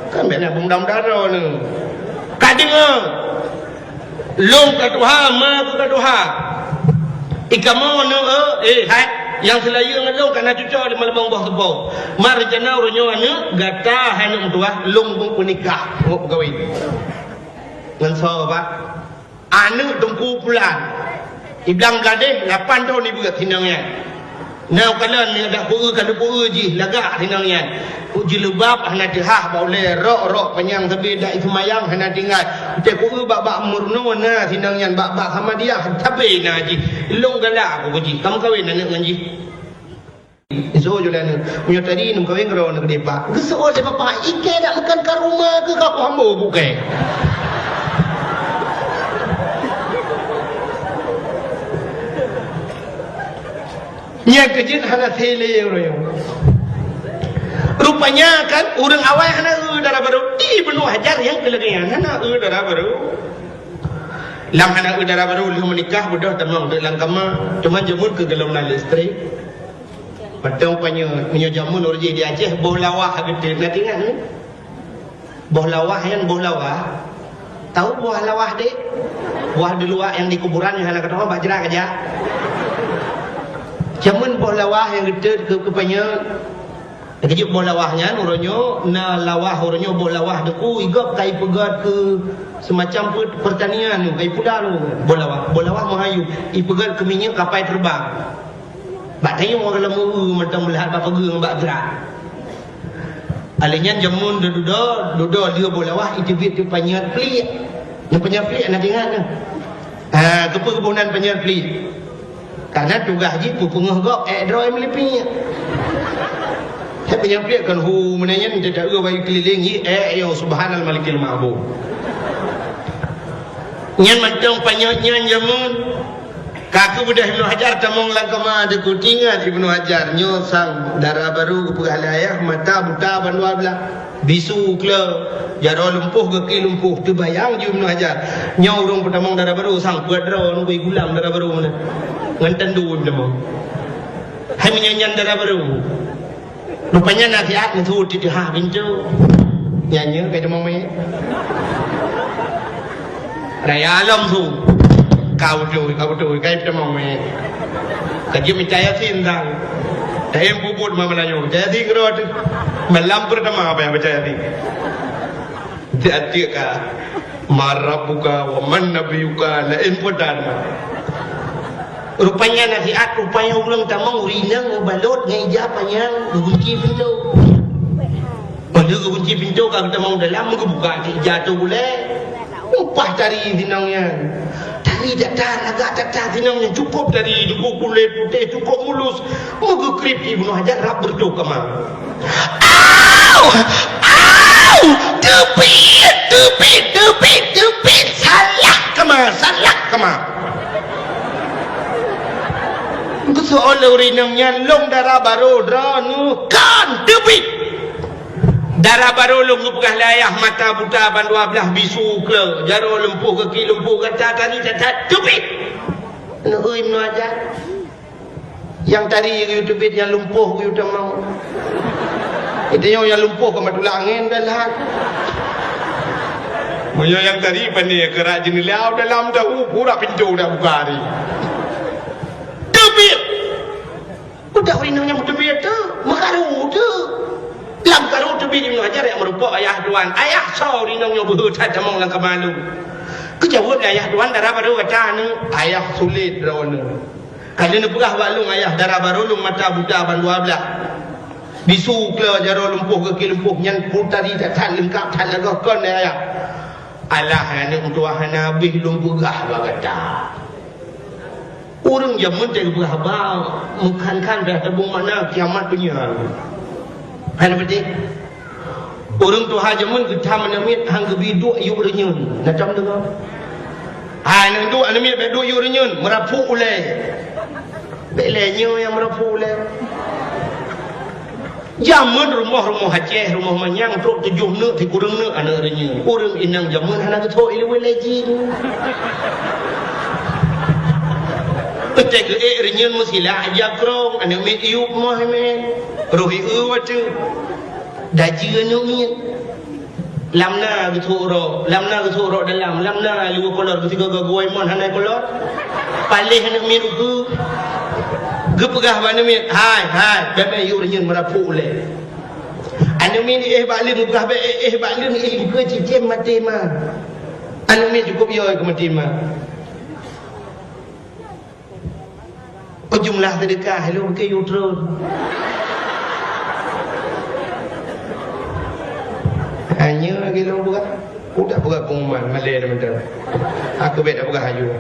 kan ben pundam daro anu ka dengar lung katuha ma ku katuha ikamu anu hai yang selaya ngelong kana cucu di malam buah kebau marjana uronyo anu gata hanu tua lung menikah mau kawin ngan so pak anu tungku pulan iblang belade 8 tahun ibu tinangnya nau kalan ni ada puru kada puru ji lagak tinangnya uji lubab hana dihah boleh rok penyang tapi dak itu mayang hana tinggal te puru bak murno na tinangnya bak sama dia tapi na ji long galak aku ji kamu kawin anak ngan ji iso julan punya tadi num kawin karo nak depa geso de papa ike dak makan ka rumah ke ka hambo bukai nya kejin hana tele royo rupanya kan urang awai hana darah baru di penuh hajar yang kelegean hana darah baru lam hana darah baru lu menikah bodoh tamang dalam kama cuma jemur ke dalam listrik padang punya jamun orji di Aceh boh lawah gede nak ingat ni boh lawah yang boh lawah tahu buah lawah dek buah di luar yang di kuburan yang hana kata orang bajra aja jamun boh lawah yang gede ke punya kejuk boh lawahnya uronyo na lawah uronyo boh lawah deku igap kai pegat ke semacam pertanian tu kai pudar tu boh lawah mahayu i pegat ke minyak kapai terbang bak tayo mo kalau mu mentang melihat bapa geung bak gerak alinya jamun dudo dia boh lawah itu bit tu panyat pelik yang panyat pelik nak ingat tu Keperkebunan penyiar pelit. Karena tugas haji pengah gok droi melipinya. Saya penyiar pelit kan menanya tidak bagi keliling yo subhanal malikil ma'bud. Nyan mantong panyotnya jamun. Kaku budah Ibnu Hajar tamong langkama de kutingat Ibnu Hajar nyosang darah baru kepalayah mata buta bandua belah bisu kle jaro lumpuh ke lumpuh tu bayang ju Ibnu Hajar nyau rong petamong darah baru sang pedro nu bai gulam darah baru mana nganten du petamong hai menyanyian darah baru rupanya nasihat ntu ti ha bintu nyanyi kai demong me raya alam tu kau tu kai petamong me kaji mencaya sindang Dayem bubut mamalanyo jadi kerot malam pertama apa yang percaya ni jadi ka marabuka wa man nabiyuka la impodan rupanya nasihat rupanya ulang tamang urinang balot ngeja panjang kunci pintu pada kunci pintu kalau tamang dalam buka jatuh boleh upah dari dinangnya dari datar agak datar dinangnya cukup dari cukup kulit putih cukup mulus moga krip Ibnu Hajar rap berdoa kemang tepit salah kemang kesoal urinangnya long darah baru dranu kan tepit darah baru lung pegah layah mata buta bandua belah bisu ke jaro lumpuh ke lumpuh kata tadi cacat tupit Ibnu Hajar yang tadi tupit yang lumpuh you tak mau itu yang lumpuh ke matu angin dan lah moyo yang tadi pandai kerak jenilau dalam tahu pura pintu dah buka hari tupit udah urinangnya tupit tu makaru tu lam karu tu bi Ibnu Hajar yang merupakan ayah duan ayah sauri nang yo berhutah tamong lang kamalu kejawab ayah duan darah baru kata ni ayah sulit rawana kalau ni pegah balung ayah darah baru lum mata buta bandua belah bisu kle jaro lumpuh ke lumpuh nyan putari tak tan lengkap tan lagah kon ayah alah ni untuk nabi lum pegah bagata orang zaman tak pegah bang mengkan dah tabung mana kiamat punya hai betul orang tu haja mun kita menamit hang gebi duk yu renyun macam dengar hai nang duk anamit be duk yu renyun merapu ulai belenyo yang merapu ulai jamun rumah Aceh rumah manyang truk 7 neuk ti kurang neuk anak renyun urang inang jamun hana ke thoi le lejin Ucap ke renyun musila aja krong anak mit iup mah men rohi tu daji anu mit lamna ke thuro dalam lamna lu kolor ke tiga goi mon hanai kolor palih anak mit ku gepegah mana mit hai bebe yu renyun merapu le anak mit balin gepegah be balin ke cicem mati mah anak mit cukup yo ke mati mah jumlah sedekah lu ke yutron hanya lagi lu buka udah buka pengumuman malay dah betul aku bet buka hayu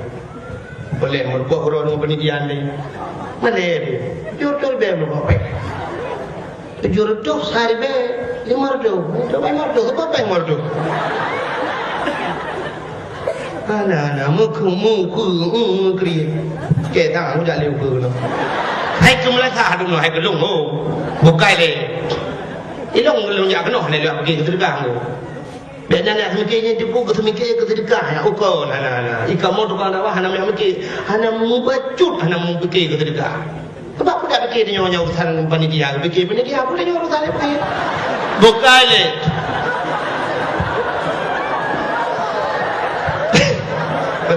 boleh merbuat orang pendidikan ni malay yutron be lu apa jurut sehari be 500 itu 500 apa 500 ana muku kriye ke ta aku jak leu ke no hai kumla sa hadu no hai ke long ho bukai le ilong long ya ke no le lu pergi ke sedekah no be nana semikirnya cukup ke semikir ke sedekah ya uko nana ikamu tukang dakwah hana mikir hana mubacut hana mikir ke sedekah sebab aku tak fikir dia nyonya urusan panitia fikir panitia aku dah urusan apa bukai le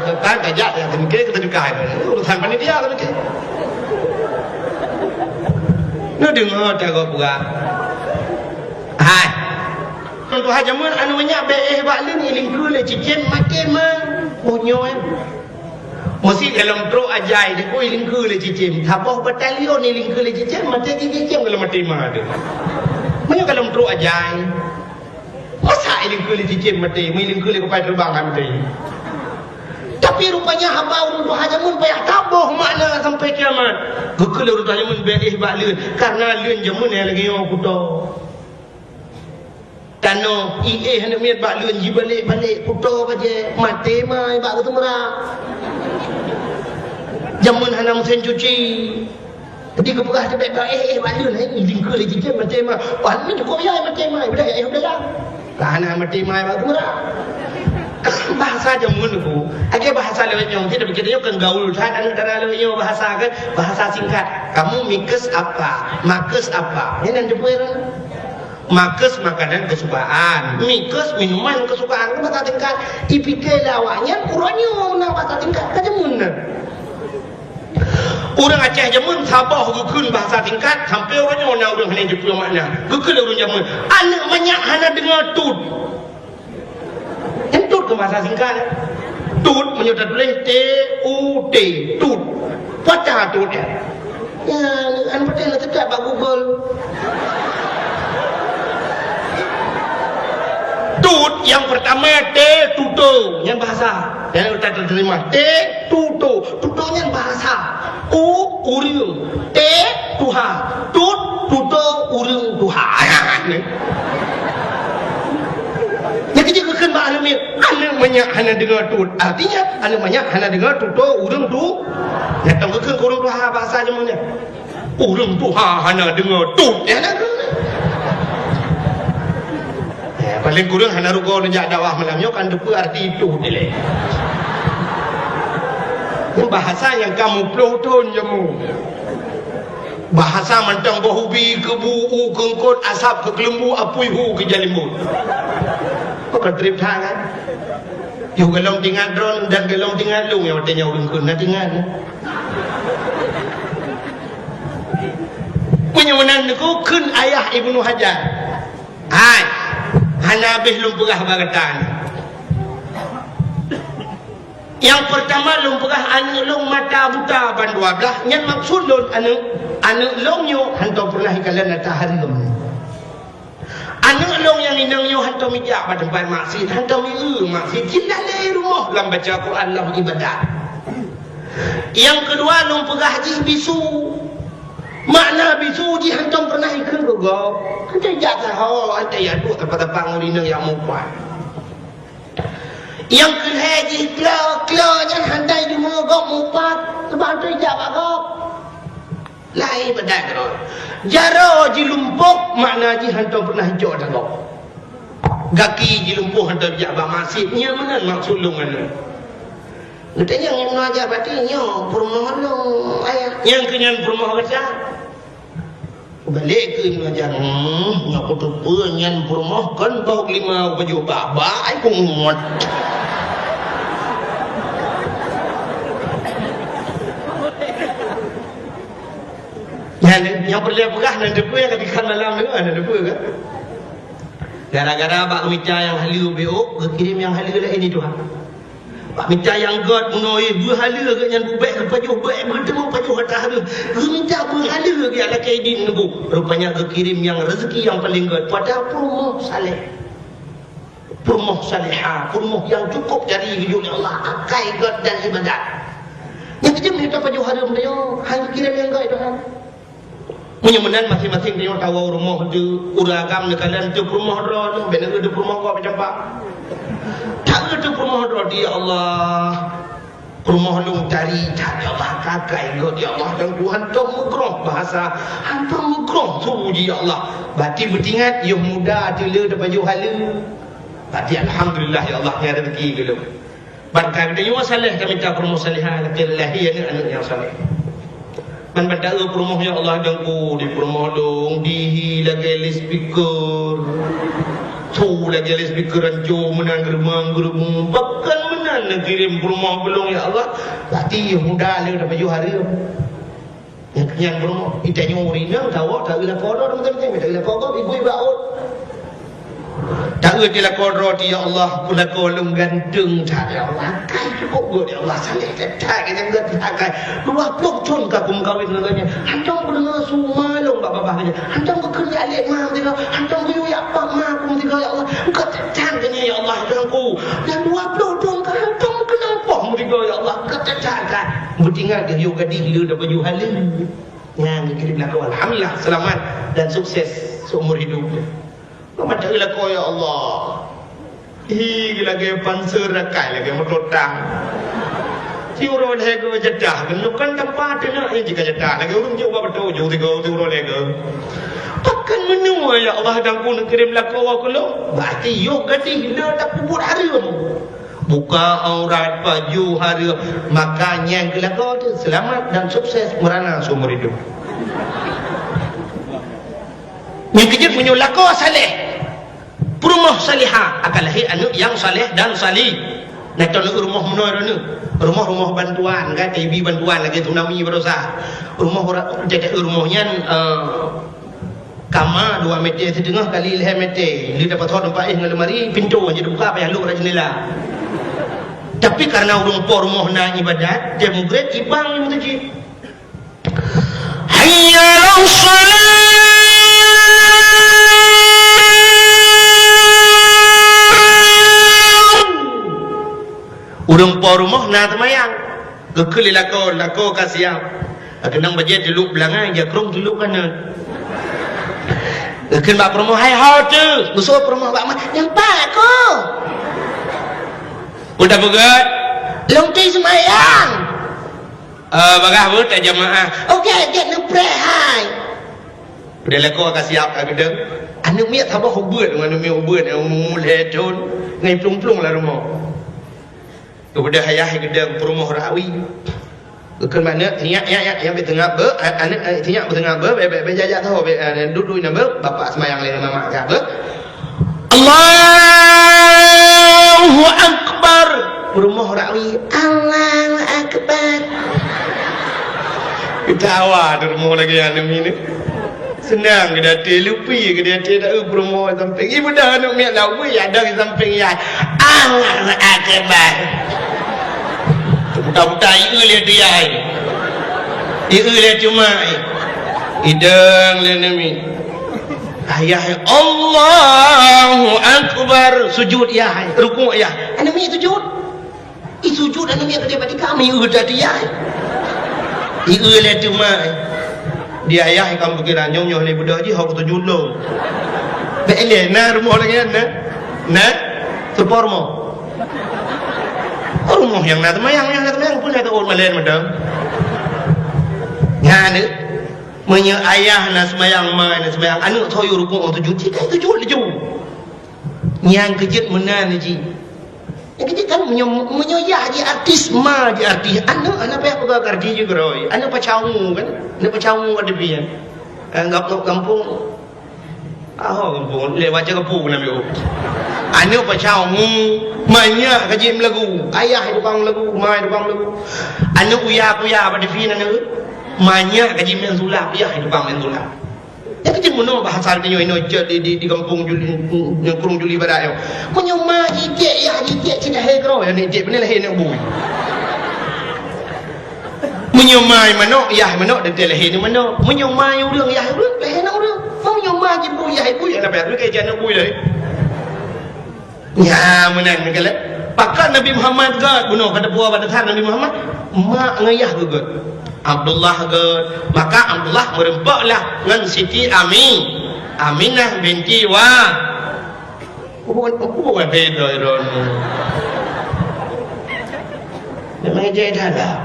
tentang kajak yang mungkin kita juga urusan panitia kan mungkin. Nak dengar tak kau buat? Hai. Untuk hajaman anu banyak be balin iling kule cicen makin mah punyoy. Mesti dalam tro ajai dia ko iling kule cicen. Tapah batalion iling kule cicen mati cicen kalau mati mah ada. Mana dalam tro ajai. Masa iling kule cicen mati, iling kule ko pai terbang mati. Tapi rupanya hamba urun Tuhan jamun payah tabuh makna sampai kiamat. Gekele urun Tuhan jamun beih bak leun karena leun jamun yang lagi orang kuto. Tano hendak miat bak leun ji balik kuto baje mati mai bak tu merah. Jamun hana mesin cuci. Jadi kepegah tebek bak bak leun ni dingkel ji je mati mai. Wan ni cukup ya mati mai budak ya budak. Hana mati mai bak tu merah. Bahasa jamun tu, aje bahasa lewat nyong kita kita kan gaul kan antara lewat nyong bahasa kan bahasa singkat. Kamu mikes apa? Makes apa? Ini yang dipuiran. Makes makanan kesukaan, mikes minuman kesukaan. Bahasa tingkat. Ipike lawanya kurangnya nak bahasa tingkat kan jamun. Orang Aceh jamun Sabah gukun bahasa tingkat sampai orangnya nak orang hanya jepul makna. Gukun orang jamun. Anak banyak hana dengar tut. Tut ke bahasa singkat. Tut menyudah tulis T-U-T. Tut. Baca tut ya. Ya, anu betul lah tetap bak Google. Tut yang pertama T-Tuto. Yang bahasa. Yang kita terima. T-Tuto. Tutonya bahasa. U-Uriung. T-Tuha. Tut, Tuto, Uriung, Tuha. Yang kecil kekan bah alam ni, anak banyak hana dengar tut. Artinya anak banyak hana dengar tuto urang tu. Yang tahu kekan urang tu ha bahasa je mana? Urang tu ha hana dengar tut. Ya nak. Paling kurang hana rugo nejak dakwah malam yo kan depu arti itu dile. Bahasa yang kamu peloton jemu. Bahasa mentang bahubi ke buu kengkot asap ke kelembu apui hu ke jalimbut. Kau terip tangan. Yo gelong tinggal drone dan gelong tinggal lung yang artinya urang kun tinggal. Penyemenan niku kun ayah Ibnu Hajar. Hai. Hana habis lum perah bagatan. Yang pertama lum perah anu lum mata buta ban 12. Yang maksud lum anu lum yo hantu pernah ikalan atahari lum. Anak long yang inang yo hantu mijak pada tempat maksud, hantu miu maksud cinta le rumah dalam baca Quran dalam ibadat. Yang kedua long perah haji bisu. Makna bisu ji hantu pernah ikut go. Hantu jaga ho hantu ya tu tempat-tempat ngurinang yang mupat. Yang kedua haji klo yang hantu di mogok mupat sebab hantu jaga go. Lain badan tu. Jaro ji lumpuk makna ji hantu pernah hijau dah kau. Gaki ji lumpuh hantu jabah masih. Nya mana maksud lungan? Nanti yang mengajar berarti nyo perumahan long ayah. Yang kenyan perumahan kerja. Balik ke mengajar. Nyo kutupu nyan perumahan kan bau 5 baju baba ai pun muat. Yang perlu pegah dan depu yang ketika malam tu ada depu ke? Gara-gara Pak Mica yang halu beok, kirim yang halu lah ini Tuhan. Pak Mica yang god menoi berhalu ke yang bubek ke pajuh baik bertemu pajuh atas tu. Minta berhalu ke ada kaidin nunggu. Rupanya kirim yang rezeki yang paling god pada perumoh saleh. Perumoh salihah, perumoh yang cukup dari wujud Allah, akai god dan ibadat. Yang kecil minta pajuh harum dia, hang kirim yang god Tuhan. Menyemenan masing-masing dia tahu rumah tu uragam kalian tu rumah roh tu benar tu rumah kau macam apa tak tu rumah roh dia Allah rumah lu cari tak Allah kakai kau dia Allah dan Tuhan tu mukroh bahasa hantu mukroh tu dia Allah berarti bertingat you muda tila dapat baju halu berarti alhamdulillah ya Allah yang rezeki dulu barangkali dia juga salih kami minta rumah salihah lahir ni anak yang salih. Man pada rumah ya Allah dengku di rumah dong di lagi speaker tu lagi speaker anjo menang geremang bahkan menang nak kirim rumah belum ya Allah berarti muda le dapat baju hari yang kenyan rumah kita nyuri nang tahu tak gila kodo teman-teman tak gila kodo ibu baut tak gila kodo ya Allah pula kolong gantung tak ya Allah kai cukup ya Allah salih tak kita enggak pakai 20 tahun kagum kawin dengannya hantang benar semua long bapak-bapaknya hantang bekerja lek mam dia hantang biu ya apa mak dia ya Allah engkau tentang ya Allah dengku dan 20 tahun hantang kenapa dia ya Bertinggal ke yuk gadis lu dah baju halal. Ngang kirim laku alhamdulillah selamat dan sukses seumur hidup. Mama tak laku ya Allah. Lagi panser rakai lagi merotang. Tiuron hego jadah kan tempat nak jika jadah lagi urung jauh betul jauh tiuron hego. Pakan menua ya Allah dan pun kirim laku aku. Berarti yuk gadis lu tak kubur harum. Buka aurat baju hari makanya gelagau tu selamat dan sukses merana seumur hidup. Yang kejut punya laku saleh. Rumah salihah akan lahir anak yang saleh dan salih. Nak tahu rumah menua ni. Rumah bantuan kan, TV bantuan lagi tu nami berusaha. Rumah jadi rumahnya kamar 2 meter setengah kali 5 meter. Dia dapat hot nampak dengan lemari pintu je buka payah lu kat jendela. Tapi karena urung por rumah nak ibadat, dia mugret ibang ni mesti. Hayya 'alas salat. Urung por rumah nak temayang. Gekeli lako kasiap. Kenang bajet dulu belangai je krong dulu kana. Geken bak rumah hai hau tu. Musuh rumah bak mah nampak ko. Udah begat? Longti semayang. Bagah bu tak jamaah. Okey, get no pray hai. Udah leko akan siap kat gedeng. Anu miat sabah hubut dengan anu miat hubut mulai tun ngai plung-plung lah rumah. Kepada hayah gedeng perumah rawi. Kekan mana tiak yang bertengah ber anak tiak bertengah ber jajak tahu duduk nama bapak semayang lain mamak ka ber. Allahu Akbar. Rumah rawi Allahu Akbar. Kita awal rumah lagi anak ni. Senang ke datin lupi ke datin tak rumah samping. Ibu dah anak miak lawi ada di samping ya. Allahu Akbar. Budak-budak ieu lihat dia. Ieu lihat cuma. Idang le nami. Ayah Allahu Akbar sujud ya hai rukuk ya anu mi sujud sujud anu mi kepada kami udah dia ieu le tu mai dia ayah kamu kira nyonya ni budak ji hok sujud lo bele na rumah lagi na sepormo rumah yang na temayang pun ada orang malen madam ngane Menya ayah nak semayang mai nak semayang anak toyo rukuk tu juti kan tu jual leju. Yang kejut menan ji. Yang kejut kan menyoyak je artis ma je artis. Anak payah pegang artis juga roy. Anak pacamu kan. Anak pacamu ada pian. Ngap kampung. Kampung lewat je kampung nak yo. Anak pacamu banyak kaji lagu. Ayah dukang lagu, mai dukang lagu. Anak uya pada pian anak. Banyak kaji mensulah ya hidup bang mensulah. Ya kaji mono bahasa dia ino di kampung Juli yang kurung Juli barat yo. Munyo ma ijek ya ijek cina hegro ya ni ijek benar he nak bui. Munyo mai manok ya manok de tele he ni manok. Munyo mai urang ya urang le nak urang. Munyo ma ji bui ya bui nak ber ke jana bui le. Ya menan kala. Pakat Nabi Muhammad gad buno kada buah pada than Nabi Muhammad mak ngayah gad. Abdullah maka Abdullah merempaklah dengan Siti Aminah binti bukan beda iron dia mengajar dah lah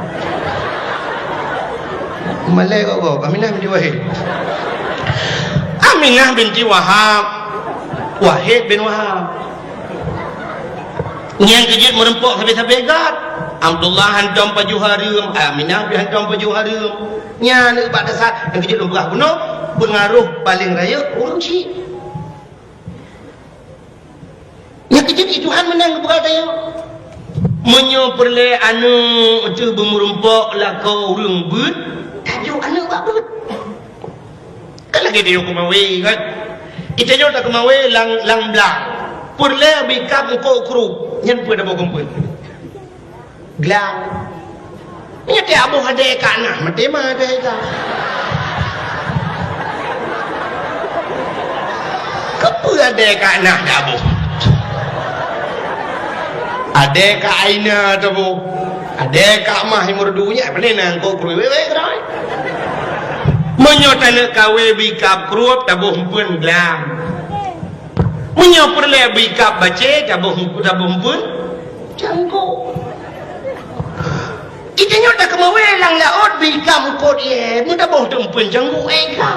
Malay kok Aminah binti Wahid Aminah binti Wahid bin Wahab yang kejut merempok sampai-sampai gad Abdullah hantam baju harum, Aminah hantam baju harum. Nya ni pada saat yang kejut lumrah kuno pengaruh paling raya orang Syiah. Yang kejut itu Tuhan menang kepada dia. Menyo perle anu tu bermerempok lah kau urang but, tajuk anu buat but. Kan lagi dia kumawe kan. Kita jo tak kumawe lang blang. Perle bikap ko kru, nyen pu dah bokom Gelang. Ini dia abu ada kanah, mati mah ada itu. Kepu ada kanah dah abu. Ada kaina tu bu. ada kak mah yang merdunya apa nih nang kau kruwe keroi menyotana kawe bikap kruap tabuh pun glam menyopur le bikap bace tabuh pun jangko kita nyota kemawelang laot bikam kod ye muda boh tempun jangko eka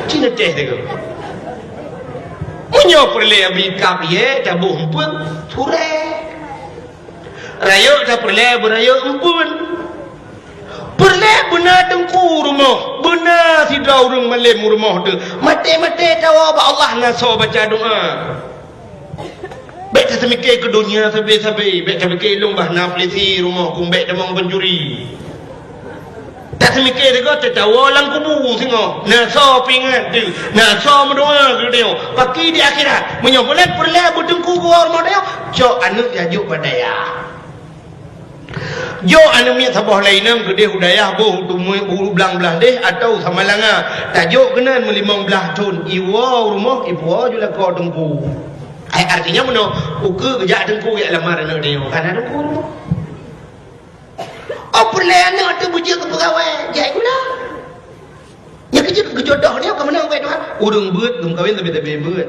cina teh dego menyopur le bikap ye tabuh pun ture rayo tak perle berayo empun perle benar dengku rumah benar si daurung malem rumah tu mate tawa ba Allah naso baca doa baik semikir ke dunia sampai baik semikir lumbah naflisi rumah kum baik demang pencuri tak semikir dekat tawa lang kubu singo naso pingat tu naso mendoa ke dia paki di akhirat menyobolan perle bedengku rumah dia jo anu jajuk padaya jo anu miat sabah lainam ke dia hudayah boh tu bulu belang-belang deh atau sama langa tajuk kena melimang belah tun iwa rumah iwa jula kau dengku artinya mana uke kejak dengku ya lamar anak dia kan ada dengku rumah oh perle anak tu bujuk ke pegawai jai gula yang kejut kejodoh dia kau menang baik Tuhan urung beut belum kahwin tapi beut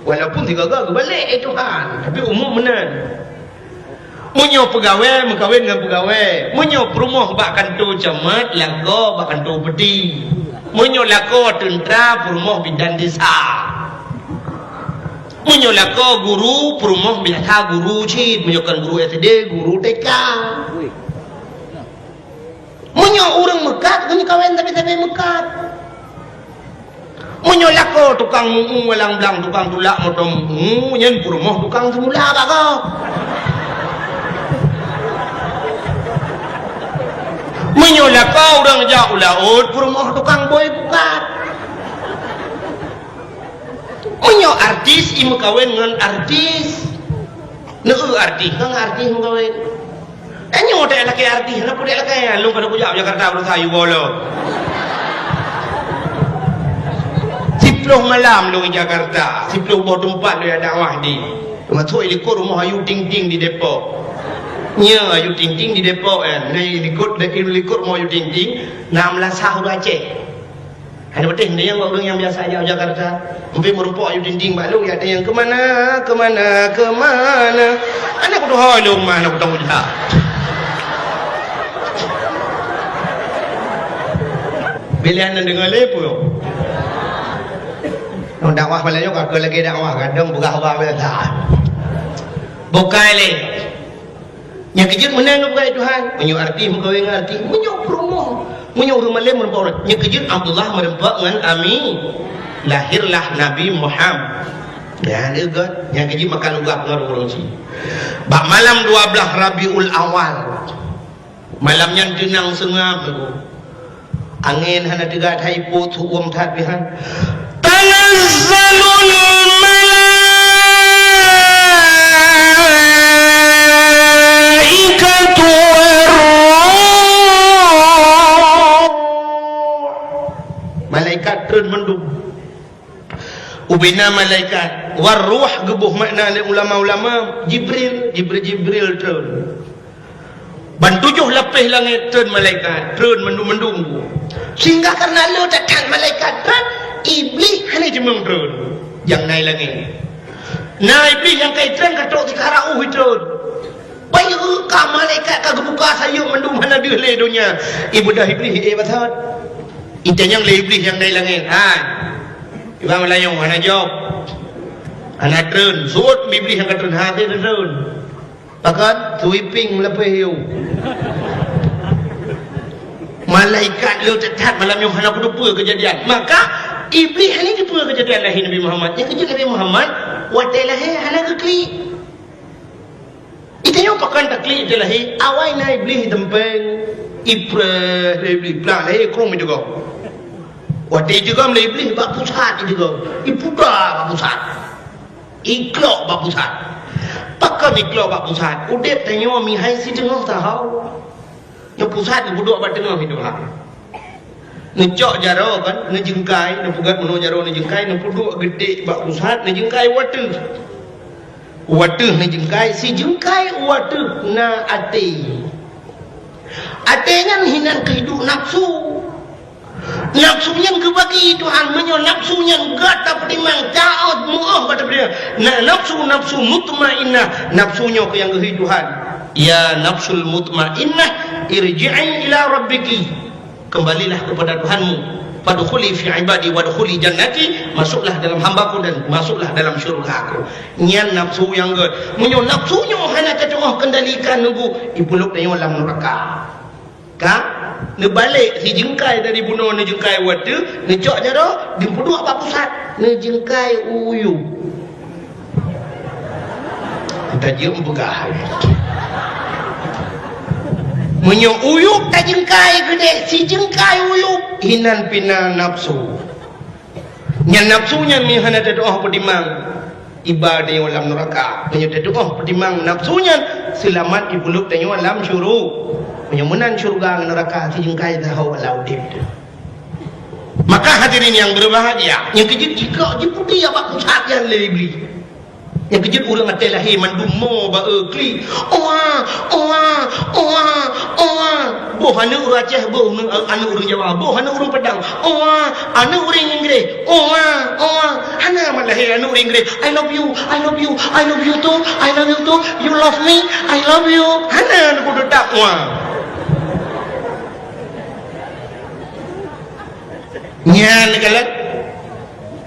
walaupun tiga gagal balik Tuhan tapi umum menang munyo pegawai mengkawin dengan pegawai munyo perumah bak kantor camat lako bak kantor peti munyo lako tentera perumah bidan desa munyo lako guru perumah biasa guru cid munyo kan guru SD guru TK munyo orang mekat munyo kawin tapi mekat munyo lako tukang walang belang tukang tulak motong nyen perumah tukang semula bak kau menyolah kau orang jauh laut perumah tukang boy bukat menyo artis imu kawin dengan artis neu artis kan artis imu kawin enyo tak laki artis kenapa dia laki lu pada kujak Jakarta bersayu bolo siploh malam lu di Jakarta siploh bawa tempat lu ada dakwah di rumah tu ikut rumah ayu ting-ting di Depok nya ayu ting-ting di Depok ni ikut mau ayu ting-ting 16 tahun Aceh ada betul dia yang orang yang biasa aja Jakarta sampai merumpuk ayu ting-ting balung ya ada yang kemana anak kudu halung mana kudu mudah pilihan dengan lepo orang dakwah malah juga lagi dakwah kadang buka apa tak bukai le yang kejut menang kepada Tuhan menyo arti mengkawin arti menyo promo menyo rumah lem merempau yang kejut Abdullah merempau dengan Ami lahirlah Nabi Muhammad ya dekat yang kejut makan ugap ngaruh orang si bak malam 12 Rabiul Awal malamnya jenang sengam angin hana dekat haipo tuum tat bihan tanazzalul malaikat turun mendung ubina malaikat waruh gebuh makna oleh ulama-ulama Jibril turun ban 7 lapis langit turun malaikat turun mendung sehingga karena lo datang malaikat turun iblis hanya jemeng turun yang naik langit nah iblis yang kait turun katok di karau turun bayu ka malaikat ka gebuka sayuk mendung mana dia le dunia ibu dah iblis betul itu yang iblis yang dari langit Ibang Melayong mana jawab anak turun suut iblis yang turun hati turun pakat sweeping melepas hiu malaikat lu tetap malam yang hana lupa kejadian maka iblis ini lupa kejadian lahir Nabi Muhammad yang kejadian Nabi Muhammad watai lahir hana keklik itu yang pakan taklik itu lahir awal na iblis tempeng iblis pelan lahir krum juga watai juga mulai iblis bak pusat juga ipuda bak pusat iklok bak pusat pakai iklok bak pusat udah tanya mi hai si tengah tahu yang pusat ni duduk bak tengah hidup lah ngecok jaro kan ngejengkai nak pugat meno jaro ngejengkai nak duduk gede bak pusat ngejengkai watu ngejengkai si jengkai watu na ati Artinya hinan kehidupan nafsu. Nafsunya kebagi Tuhan menyo nafsunya enggak tak pedimang taat mu'ah kata dia. Nafsu mutmainnah, nafsunya ke yang kehidupan. Ya nafsul mutmainnah, irji'i ila rabbiki. Kembalilah kepada Tuhanmu. Fadkhuli fi ibadi wadkhuli jannati, masuklah dalam hambaku dan masuklah dalam syurgaku. Nyan nafsu yang ge. Menyo nafsunya hanya ketengah kendalikan nunggu ipuluk dalam neraka. Ka ne balik si jengkai dari bunuh ne jengkai watu ne cok jaro di pudu apa pusat ne jengkai uyu kita jom begah menyo uyu ta jengkai gede si jengkai uyu hinan pina nafsu nya nafsunya mi hana doa pedimang ibadah dalam neraka menyo doa pedimang nafsunya selamat ibuluk dalam syurga penyemunan syurga neraka si jengkai tahu laudip. Maka hadirin yang berbahagia, yang kejut jika jepudi apa pusat yang lebih. Yang kejut urang ate lahi mandumo ba ekli. Boh hana urang Aceh, boh anu urang Jawa, boh hana urang Padang. Anu urang Inggeris. Hana malahi anu urang Inggeris. I love you too. You love me, I love you. Hana anu kudu tak nyan galat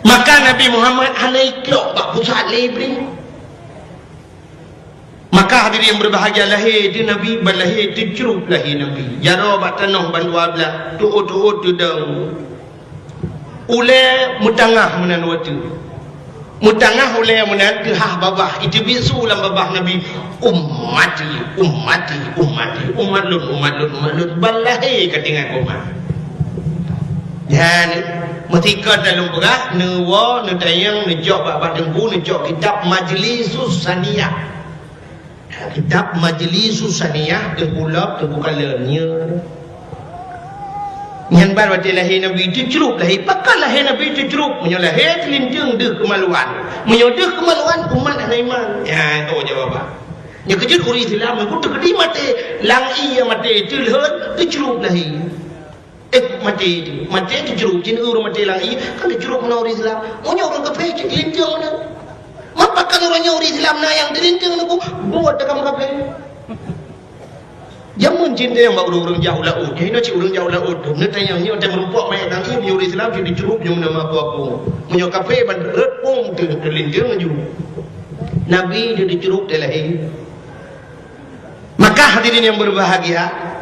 maka Nabi Muhammad hanai klok bak pusat lebri maka hadirin yang berbahagia lahir di Nabi balahir dijrup lahir Nabi jaro bak tanah bandua belah tuut tudang ule mutangah menan watu mutangah ule menan dehah babah itu bisu ulam babah Nabi umat lun balahir ketingan umat dan ketika dalam berah newa netayang nejok bak dengku nejok kitab Majlisus Saniyah kitab Majlisus Saniyah tegulap tegukalannya yang baru lahir Nabi dijrup lahir pakal lahir Nabi dijrup menyo lahir telindung deh kemaluan menyo deh kemaluan umat anak iman ya tu jawapan yang kejut uri Islam aku tegedi mati lang iya mati tilhut dijrup lahir mati jeruk jin urang mati lang i kan jeruk mana orang Islam monyo orang kafe lintang mana mapakan orangnya orang Islam na yang dilintang aku buat dekat kafe jamun jin dia yang urang jauh laut hino ci urang jauh laut ne tanya ni ada merumpok mai dang i orang Islam jadi jeruk yang nama apa monyo kafe ban repung dilintang ju Nabi dia jeruk dia lahir maka hadirin yang berbahagia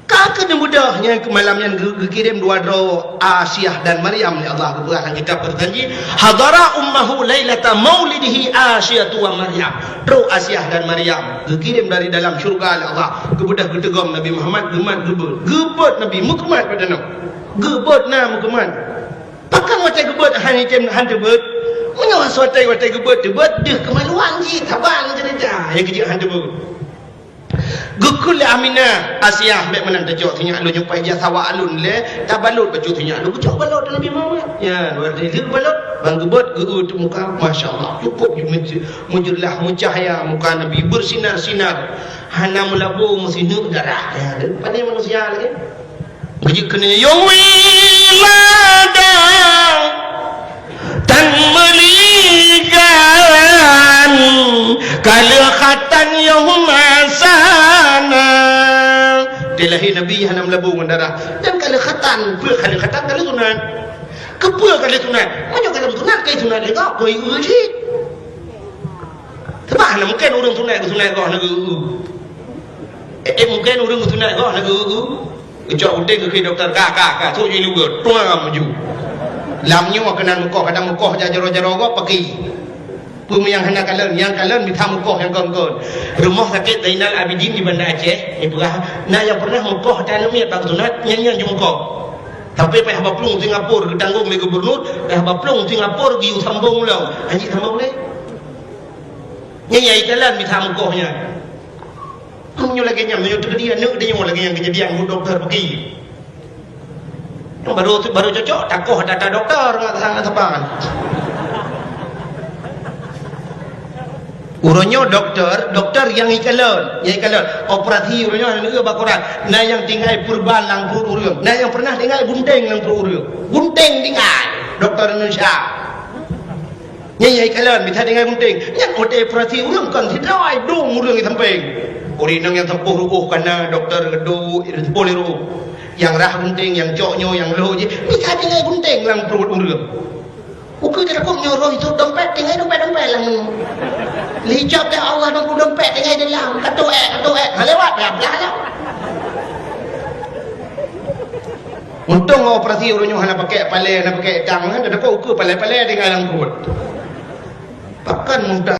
kakak mudahnya kemalamnya dikirim dua doa Asyah dan Maryam ya Allah keberatan kita berjanji hadara ummahu lailata maulidihi Asyah wa Maryam doa Asyah dan Maryam dikirim dari dalam syurga ya Allah kebudah getegom Nabi Muhammad gebet Nabi mukmat pada nam gebet na mukmat pakang watai gebet hanicem handebet menyawas watai gebet deh kemaluan ji tabang cerita yang kecil handebet Gukul Aminah Asyah mek menang tajok tinyak lu jumpa ijazah wa alun le tabalut baju tinyak lu bocok balut Nabi Muhammad ya dia balut bang gebot geut muka masyaallah cukup mujurlah mucahaya muka Nabi bersinar-sinar hana melabu mesinuk darah ya pandai manusia lagi begitu kena yawilada tan meligan kalkhatan yawm asana dilahir Nabi hanam labu darah dan kalkhatan kali sunat kepul kali sunat menyo kali sunat kai sunat le kau koi uji sebab mungkin urang sunat kau nak mungkin urang sunat kau nak jauh udeng ke doktor kakak so jadi lu tuang maju lamnya kena mukoh kadang mukoh jaro-jaro kau pakai yang hendak kalian minta mukoh yang kongkon rumah sakit Zainal Abidin di Banda Aceh yang pernah mukoh tanam ya bang sunat nyanyian di mukoh tapi payah baplung Singapura ketanggung oleh gubernur payah baplung Singapura pergi sambung ulang anjing sambung boleh nyanyi kalian minta mukohnya kamu lagi nyam menyuruh dia nak dia lagi yang kejadian doktor pergi yang baru cocok takoh data doktor nggak sangat sepangan Uronyo doktor yang ikalan operasi uronyo neu bakoran na yang tinggal purban lang perut urang na yang pernah tinggal gunting lang perut urang gunting tinggal doktor Indonesia nya ikalan bisa tinggal gunting nya operasi urang kan sidai dong urang di samping urinang yang tempuh rubuh karena doktor gedu boleh rubuh yang rah gunting yang coknyo yang loh je bisa tinggal gunting lang perut urang Ukur kita kok nyuruh itu dompet tinggal dompet lang licap dah Allah nunggu dompet tinggal dalam katuek lewat dah lah untung operasi urunyo hana pakai pale hana pakai dang kan ada kok ukur pale tinggal dalam perut pakan mudah